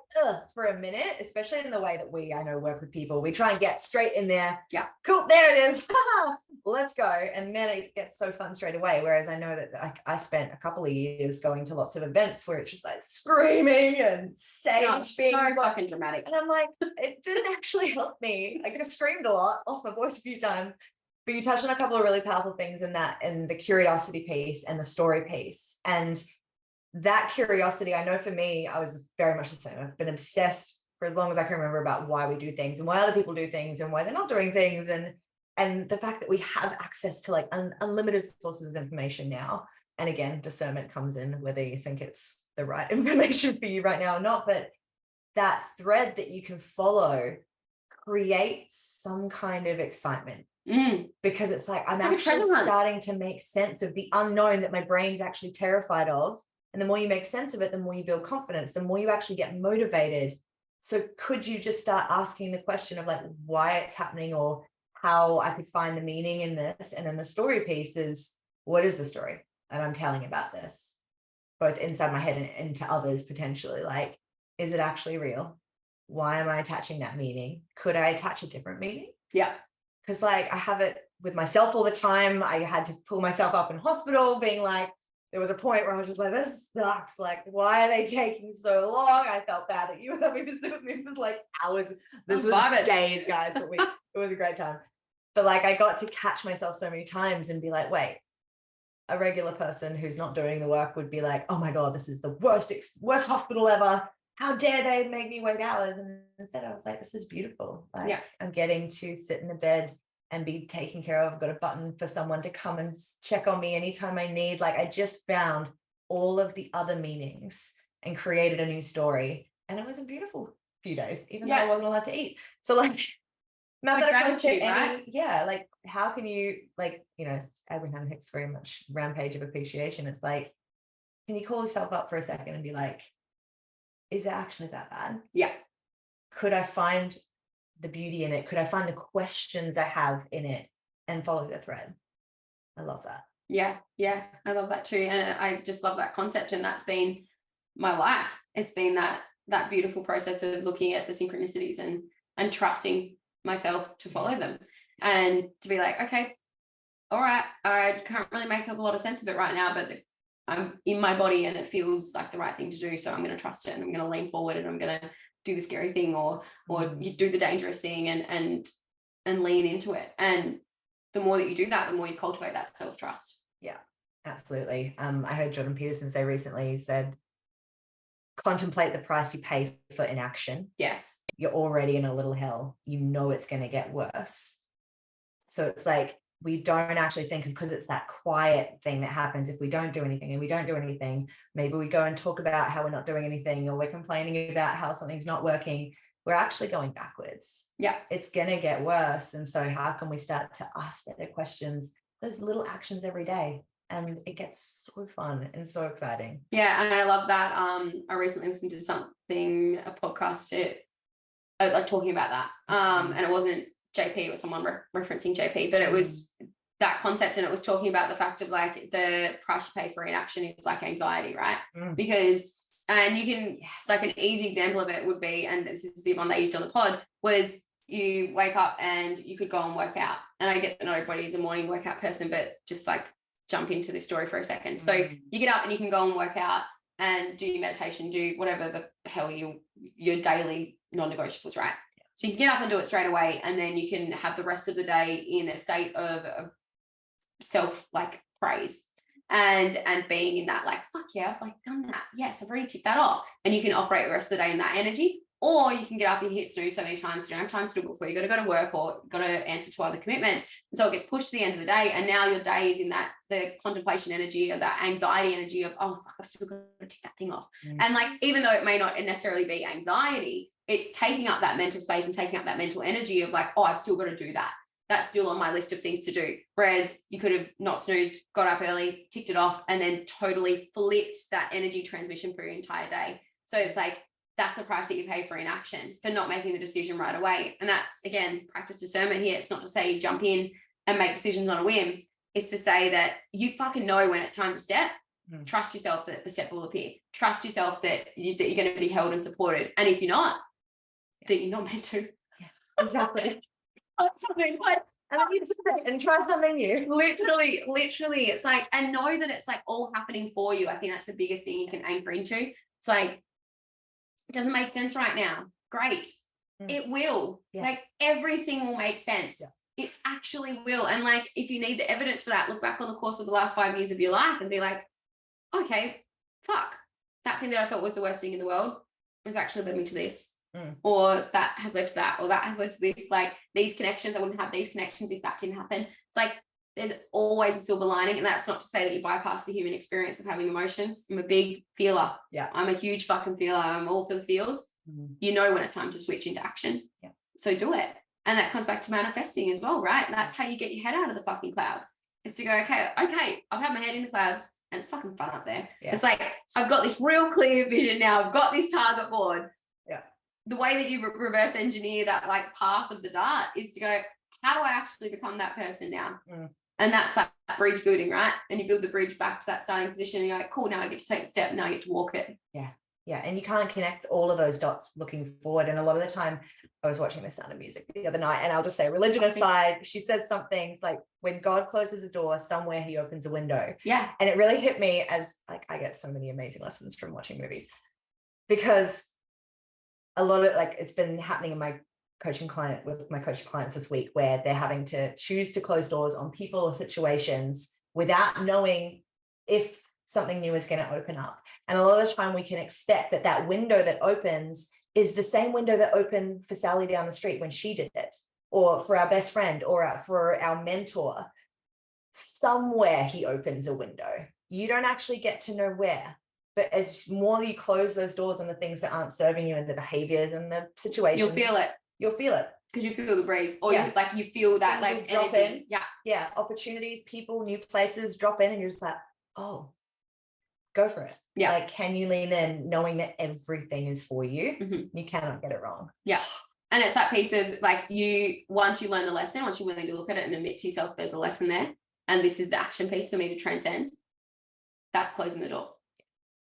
for a minute, especially in the way that I know, work with people. We try and get straight in there. Yeah. Cool. There it is. Let's go. And then it gets so fun straight away. Whereas I know that I spent a couple of years going to lots of events where it's just like screaming and saying, so fucking dramatic. And I'm like, it didn't actually help me. I just screamed a lot, lost my voice a few times. But you touched on a couple of really powerful things in that, and the curiosity piece and the story piece. And that curiosity, I know for me, I was very much the same. I've been obsessed for as long as I can remember about why we do things and why other people do things and why they're not doing things. And the fact that we have access to like unlimited sources of information now. And again, discernment comes in whether you think it's the right information for you right now or not. But that thread that you can follow creates some kind of excitement. Because it's like I'm actually starting to make sense of the unknown that my brain's actually terrified of. And the more you make sense of it, the more you build confidence, the more you actually get motivated. So could you just start asking the question of like why it's happening, or how I could find the meaning in this? And then the story piece is, what is the story that I'm telling about this, both inside my head and into others potentially? Like, is it actually real? Why am I attaching that meaning? Could I attach a different meaning? Yeah. Because like I have it with myself all the time. I had to pull myself up in hospital being like, there was a point where I was just like, this sucks. Like, why are they taking so long? I felt bad that you let me visit with me. It was like hours. This was days, guys. But it was a great time. But like I got to catch myself so many times and be like, wait, a regular person who's not doing the work would be like, oh my God, this is the worst hospital ever. How dare they make me wait hours? And instead I was like, this is beautiful. Like I'm getting to sit in the bed and be taken care of. I've got a button for someone to come and check on me anytime I need. Like I just found all of the other meanings and created a new story. And it was a beautiful few days, even though I wasn't allowed to eat. So like, gratitude, right? Like how can you, like, you know, Abraham Hicks very much rampage of appreciation. It's like, can you call yourself up for a second and be like, is it actually that bad? Yeah. Could I find the beauty in it? Could I find the questions I have in it and follow the thread? I love that. Yeah. I love that too. And I just love that concept. And that's been my life. It's been that beautiful process of looking at the synchronicities and trusting myself to follow them, and to be like, okay, all right, I can't really make up a lot of sense of it right now, but if I'm in my body and it feels like the right thing to do, so I'm going to trust it and I'm going to lean forward and I'm going to do the scary thing or you do the dangerous thing and lean into it. And the more that you do that, the more you cultivate that self-trust. Yeah, absolutely. I heard Jordan Peterson say recently, he said, contemplate the price you pay for inaction. Yes. You're already in a little hell. You know it's going to get worse. So it's like, we don't actually think, because it's that quiet thing that happens if we don't do anything, and we don't do anything. Maybe we go and talk about how we're not doing anything, or we're complaining about how something's not working. We're actually going backwards. Yeah. It's going to get worse. And so how can we start to ask better questions, those little actions every day? And it gets so fun and so exciting. Yeah. And I love that. I recently listened to a podcast like talking about that. And it wasn't JP, it was someone referencing JP, but it was that concept, and it was talking about the fact of like the price you pay for inaction is like anxiety, right? Because, and you can, like an easy example of it would be, and this is the one they used on the pod, was you wake up and you could go and work out. And I get that not everybody's a morning workout person, but just like jump into this story for a second. So you get up and you can go and work out and do your meditation, do whatever the hell your daily non-negotiables, right? So you can get up and do it straight away, and then you can have the rest of the day in a state of self like praise and being in that like, fuck yeah, I've like done that. Yes, I've already ticked that off. And you can operate the rest of the day in that energy. Or you can get up and hit snooze so many times, you don't have time to do it before you got to go to work or got to answer to other commitments. And so it gets pushed to the end of the day. And now your day is in the contemplation energy, or that anxiety energy of, oh, fuck, I've still got to tick that thing off. And like, even though it may not necessarily be anxiety, it's taking up that mental space and taking up that mental energy of like, oh, I've still got to do that. That's still on my list of things to do. Whereas you could have not snoozed, got up early, ticked it off, and then totally flipped that energy transmission for your entire day. So it's like, that's the price that you pay for inaction, for not making the decision right away. And that's, again, practice discernment here. It's not to say you jump in and make decisions on a whim. It's to say that you fucking know when it's time to step. Trust yourself that the step will appear. Trust yourself that you're going to be held and supported. And if you're not, that you're not meant to. Yeah, exactly. Something like, and try something new. Literally, it's like, and know that it's like all happening for you. I think that's the biggest thing you can anchor into. It's like, it doesn't make sense right now. Great. It will. Like, everything will make sense. It actually will. And like, if you need the evidence for that, look back on the course of the last 5 years of your life and be like, okay, fuck, that thing that I thought was the worst thing in the world was actually led me to this. Or that has led to that, or that has led to this. Like, these connections, I wouldn't have these connections if that didn't happen. It's like, there's always a silver lining. And that's not to say that you bypass the human experience of having emotions. I'm a big feeler. Yeah. I'm a huge fucking feeler. I'm all for the feels. You know when it's time to switch into action. Yeah. So do it. And that comes back to manifesting as well, right? And that's how you get your head out of the fucking clouds. Is to go, okay, I've had my head in the clouds and it's fucking fun up there. Yeah. It's like, I've got this real clear vision now. I've got this target board. Yeah. The way that you reverse engineer that like path of the dart is to go, how do I actually become that person now? And that's that bridge building, right? And you build the bridge back to that starting position and you're like, cool, now I get to take the step, now I get to walk it. Yeah. Yeah. And you can't connect all of those dots looking forward. And a lot of the time, I was watching The Sound of Music the other night, and I'll just say, religion aside, she said some things like, when God closes a door, somewhere he opens a window. Yeah. And it really hit me as like, I get so many amazing lessons from watching movies, because a lot of like, it's been happening in my coaching clients this week, where they're having to choose to close doors on people or situations without knowing if something new is going to open up. And a lot of the time we can expect that that window that opens is the same window that opened for Sally down the street when she did it, or for our best friend, or for our mentor. Somewhere he opens a window. You don't actually get to know where. But as more you close those doors on the things that aren't serving you, and the behaviors and the situations, you'll feel it because you feel the breeze, or you feel that like drop energy. in. Opportunities, people, new places drop in, and you're just like, oh, go for it. Like, can you lean in knowing that everything is for you? You cannot get it wrong. And it's that piece of like, once you learn the lesson, once you're willing to look at it and admit to yourself there's a lesson there, and this is the action piece for me to transcend, that's closing the door.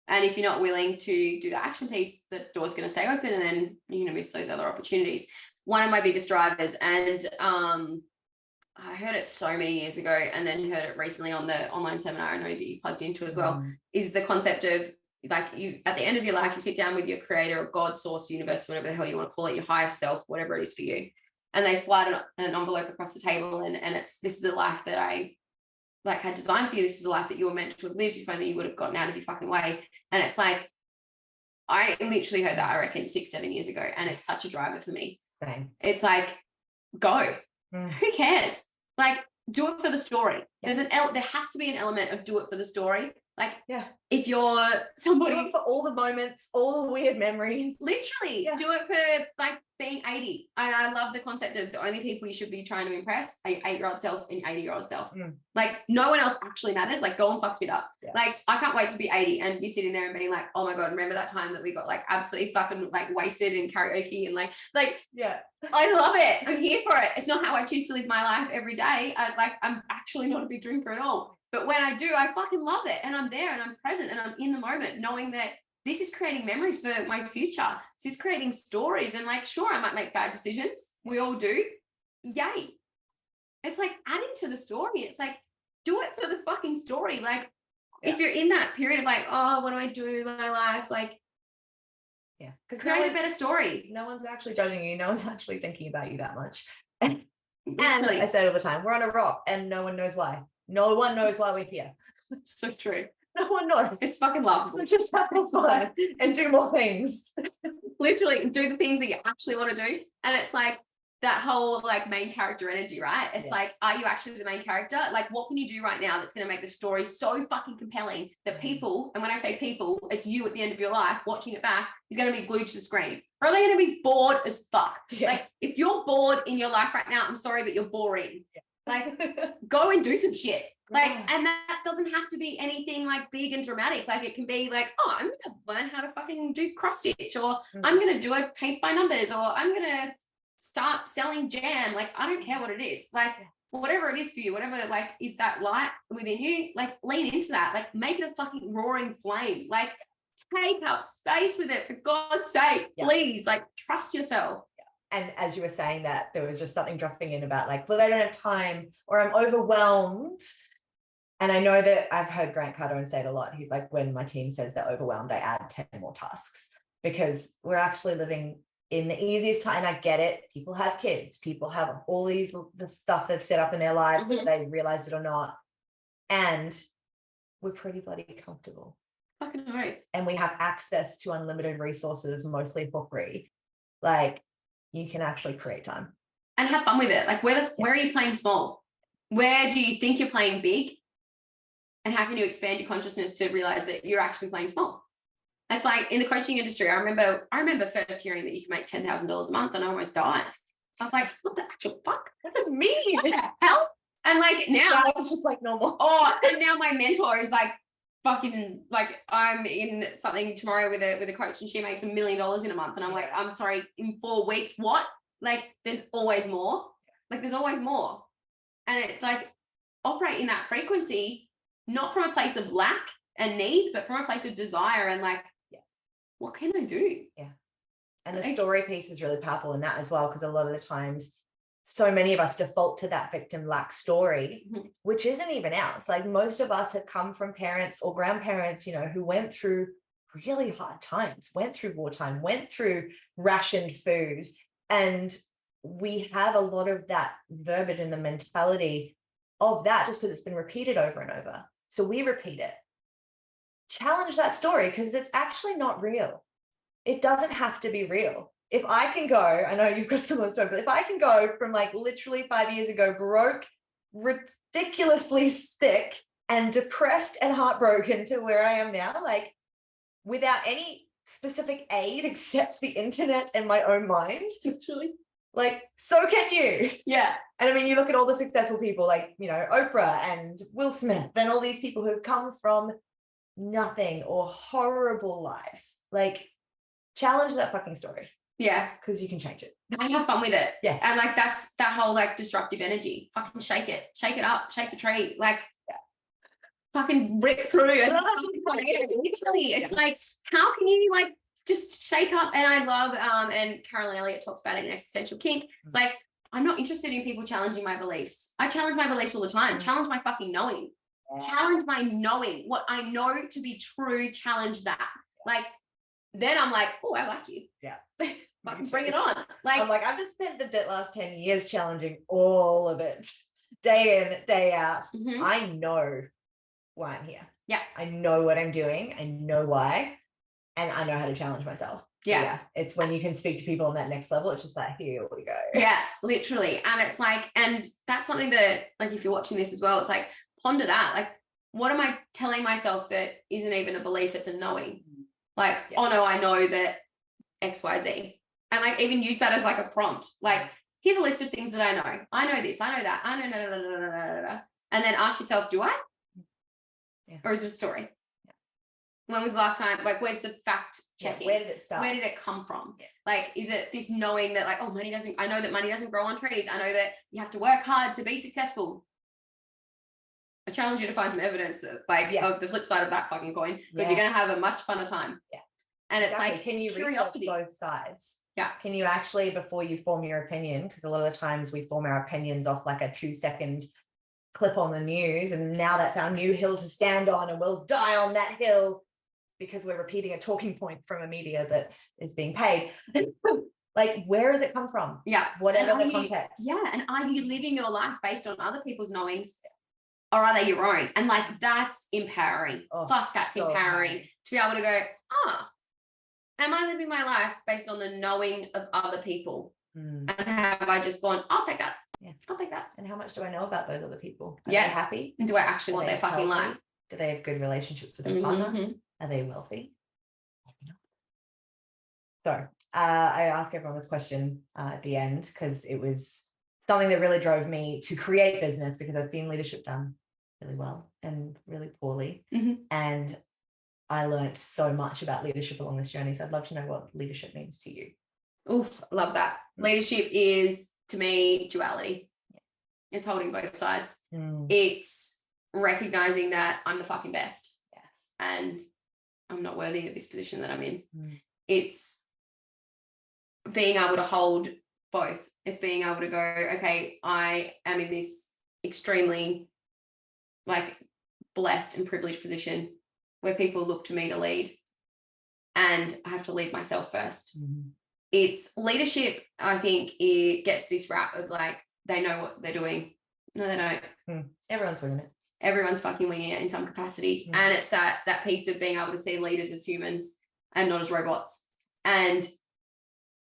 And if you're not willing to do the action piece, the door's going to stay open, and then you're going to miss those other opportunities. One of my biggest drivers, and I heard it so many years ago and then heard it recently on the online seminar I know that you plugged into as well, is the concept of like you at the end of your life, you sit down with your creator or God, source, universe, whatever the hell you want to call it, your higher self, whatever it is for you. And they slide an envelope across the table and it's, this is a life that I like had designed for you. This is a life that you were meant to have lived if only you would have gotten out of your fucking way. And it's like, I literally heard that, I reckon 6-7 years ago. And it's such a driver for me. Same. It's like, go. Who cares? Like, do it for the story. There has to be an element of do it for the story. Like, if you're somebody, do it for all the moments, all the weird memories. Literally, do it for like being 80. And I love the concept of the only people you should be trying to impress are your 8-year-old self and your 80-year-old self. Like, no one else actually matters. Like, go and fuck it up. Like, I can't wait to be 80 and be sitting there and being like, oh my God, remember that time that we got like absolutely fucking like wasted in karaoke and like, I love it. I'm here for it. It's not how I choose to live my life every day. I'm actually not a big drinker at all. But when I do, I fucking love it. And I'm there and I'm present and I'm in the moment knowing that this is creating memories for my future. This is creating stories. And like, sure, I might make bad decisions. We all do. Yay. It's like adding to the story. It's like, do it for the fucking story. Like, if you're in that period of like, oh, what do I do with my life? Like, because create a better story. No one's actually judging you. No one's actually thinking about you that much. And I say it all the time, we're on a rock and no one knows why. No one knows why we're here. So true. No one knows. It's fucking love. So just have fun and do more things. Literally do the things that you actually want to do. And it's like that whole like main character energy, right? It's like, are you actually the main character? Like, what can you do right now that's going to make the story so fucking compelling that people, and when I say people, it's you at the end of your life watching it back, is going to be glued to the screen. Or are they going to be bored as fuck? Like, if you're bored in your life right now, I'm sorry, but you're boring. Like, go and do some shit. Like, and that doesn't have to be anything like big and dramatic. Like, it can be like, oh, I'm going to learn how to fucking do cross stitch, or I'm going to do a paint by numbers, or I'm going to start selling jam. Like, I don't care what it is. Like, whatever it is for you, whatever like is that light within you, like lean into that. Like, make it a fucking roaring flame. Like, take up space with it, for God's sake, please. Like, trust yourself. And as you were saying that, there was just something dropping in about like, well, I don't have time, or I'm overwhelmed. And I know that I've heard Grant Cardone say it a lot. He's like, when my team says they're overwhelmed, I add 10 more tasks, because we're actually living in the easiest time. And I get it. People have kids. People have all the stuff they've set up in their lives, whether they realize it or not. And we're pretty bloody comfortable. Fucking right. And we have access to unlimited resources, mostly for free. Like, you can actually create time and have fun with it. Like, where are you playing small? Where do you think you're playing big? And how can you expand your consciousness to realize that you're actually playing small? It's like in the coaching industry, I remember first hearing that you can make $10,000 a month, and I almost died. I was like, what the actual fuck? What does that mean? What the hell? And like now it's just like normal. Oh, and now my mentor is like fucking like, I'm in something tomorrow with a coach, and she makes $1 million in a month, and I'm like, I'm sorry, in 4 weeks, what? Like, there's always more. Like, there's always more. And it's like, operate in that frequency, not from a place of lack and need, but from a place of desire and like, what can I do? And the story piece is really powerful in that as well, because a lot of the times so many of us default to that victim lack story, which isn't even ours. Like, most of us have come from parents or grandparents, you know, who went through really hard times, went through wartime, went through rationed food. And we have a lot of that verbiage and the mentality of that just because it's been repeated over and over. So we repeat it. Challenge that story, because it's actually not real. It doesn't have to be real. If I can go, I know you've got similar story, but if I can go from like literally 5 years ago, broke, ridiculously sick and depressed and heartbroken, to where I am now, like without any specific aid except the internet and my own mind, literally, like, so can you. Yeah. And I mean, you look at all the successful people like, you know, Oprah and Will Smith and all these people who have come from nothing or horrible lives. Like, challenge that fucking story. Yeah. Because you can change it. And have fun with it. Yeah. And like, that's that whole like disruptive energy. Fucking shake it up, shake the tree. Like, fucking rip through it. Literally, it's like, how can you like just shake up? And I love, and Carolyn Elliott talks about it in Existential Kink. It's like, I'm not interested in people challenging my beliefs. I challenge my beliefs all the time. Challenge my fucking knowing. Challenge my knowing. What I know to be true, challenge that. Like, then I'm like, oh, I like you. Yeah. Fucking bring it on. Like, I'm like, I've just spent the last 10 years challenging all of it, day in, day out. I know why I'm here. Yeah. I know what I'm doing. I know why. And I know how to challenge myself. So yeah. It's when you can speak to people on that next level, it's just like, here we go. Yeah, literally. And it's like, and that's something that, like, if you're watching this as well, it's like, ponder that. Like, what am I telling myself that isn't even a belief, it's a knowing? Like, oh no, I know that X, Y, Z. And like, even use that as like a prompt. Like, here's a list of things that I know. I know this, I know that, I know, and then ask yourself, do I? Yeah. Or is it a story? Yeah. When was the last time, like, where's the fact checking? Where did it start? Where did it come from? Yeah. Like, is it this knowing that, like, oh, I know that money doesn't grow on trees. I know that you have to work hard to be successful. I challenge you to find some evidence of, like, of the flip side of that fucking coin, because you're going to have a much funner time. Yeah. And it's like, can you research both sides? Yeah. Can you actually, before you form your opinion, because a lot of the times we form our opinions off like a 2-second clip on the news, and now that's our new hill to stand on, and we'll die on that hill because we're repeating a talking point from a media that is being paid. Like, where does it come from? Yeah. Whatever the context. Yeah. And are you living your life based on other people's knowings, or are they your own? And like, that's empowering. Fuck, that's so empowering to be able to go, am I living my life based on the knowing of other people? And have I just gone, I'll take that. Yeah, I'll take that. And how much do I know about those other people? Are they happy? And do I actually want their fucking life? Do they have good relationships with their partner? Are they wealthy? Maybe not. So I ask everyone this question at the end, because it was something that really drove me to create business, because I've seen leadership done really well and really poorly. And I learned so much about leadership along this journey. So I'd love to know what leadership means to you. Oof, love that. Leadership is, to me, duality. It's holding both sides. It's recognizing that I'm the fucking best. Yes. And I'm not worthy of this position that I'm in. It's being able to hold both. It's being able to go, okay, I am in this extremely, like, blessed and privileged position where people look to me to lead, and I have to lead myself first. It's leadership, I think, it gets this rap of like, they know what they're doing. No, they don't. Everyone's winging it. Everyone's fucking winging it in some capacity. And it's that piece of being able to see leaders as humans and not as robots. And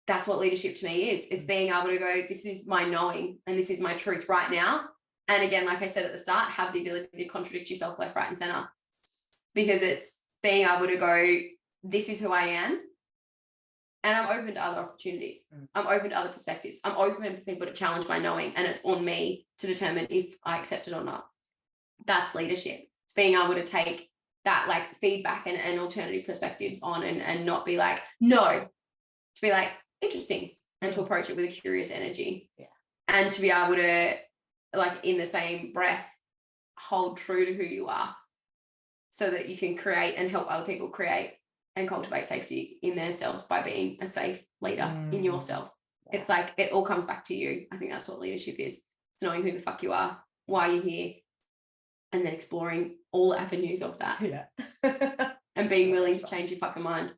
that's what leadership to me is. It's being able to go, this is my knowing and this is my truth right now. And again, like I said at the start, have the ability to contradict yourself left, right, and center. Because it's being able to go, this is who I am, and I'm open to other opportunities. I'm open to other perspectives. I'm open for people to challenge my knowing, and it's on me to determine if I accept it or not. That's leadership. It's being able to take that, like, feedback and alternative perspectives on, and not be like, no, to be like, interesting, and to approach it with a curious energy. And to be able to, like, in the same breath, hold true to who you are, so that you can create and help other people create and cultivate safety in themselves by being a safe leader in yourself. It's like, it all comes back to you. I think that's what leadership is. It's knowing who the fuck you are, why you're here, and then exploring all avenues of that. And being willing to change your fucking mind.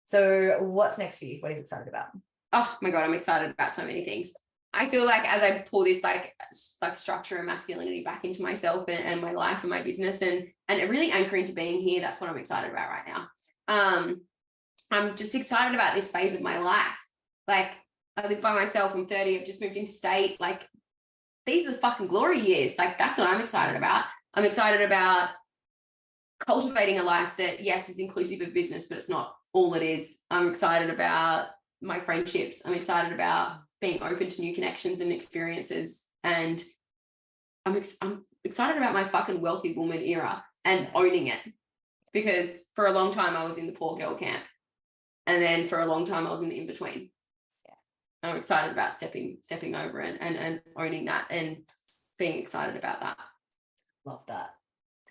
So what's next for you? What are you excited about? Oh my God, I'm excited about so many things. I feel like as I pull this like structure and masculinity back into myself and my life and my business, and really anchoring to being here, that's what I'm excited about right now. I'm just excited about this phase of my life. Like, I live by myself. I'm 30. I've just moved into state. Like, these are the fucking glory years. Like, that's what I'm excited about. I'm excited about cultivating a life that, yes, is inclusive of business, but it's not all it is. I'm excited about my friendships. I'm excited about being open to new connections and experiences, and I'm excited about my fucking wealthy woman era and owning it, because for a long time I was in the poor girl camp, and then for a long time I was in the in-between. I'm excited about stepping over and owning that and being excited about that. Love that.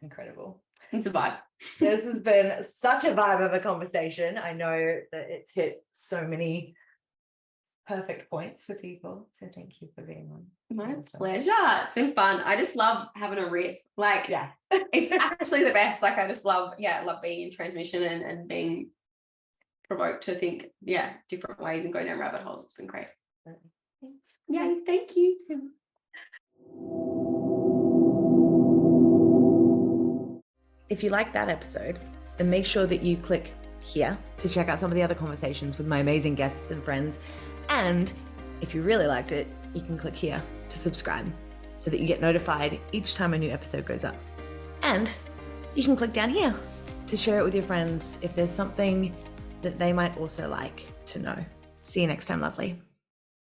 Incredible. It's a vibe. This has been such a vibe of a conversation. I know that it's hit so many perfect points for people. So thank you for being on. My Awesome. pleasure. It's been fun. I just love having a riff. Like, Yeah. it's actually the best. Like, I just love, love being in transmission and being provoked to think, different ways and go down rabbit holes. It's been great. Yeah, thank you. If you like that episode, then make sure that you click here to check out some of the other conversations with my amazing guests and friends. And if you really liked it, you can click here to subscribe so that you get notified each time a new episode goes up. And you can click down here to share it with your friends if there's something that they might also like to know. See you next time, lovely.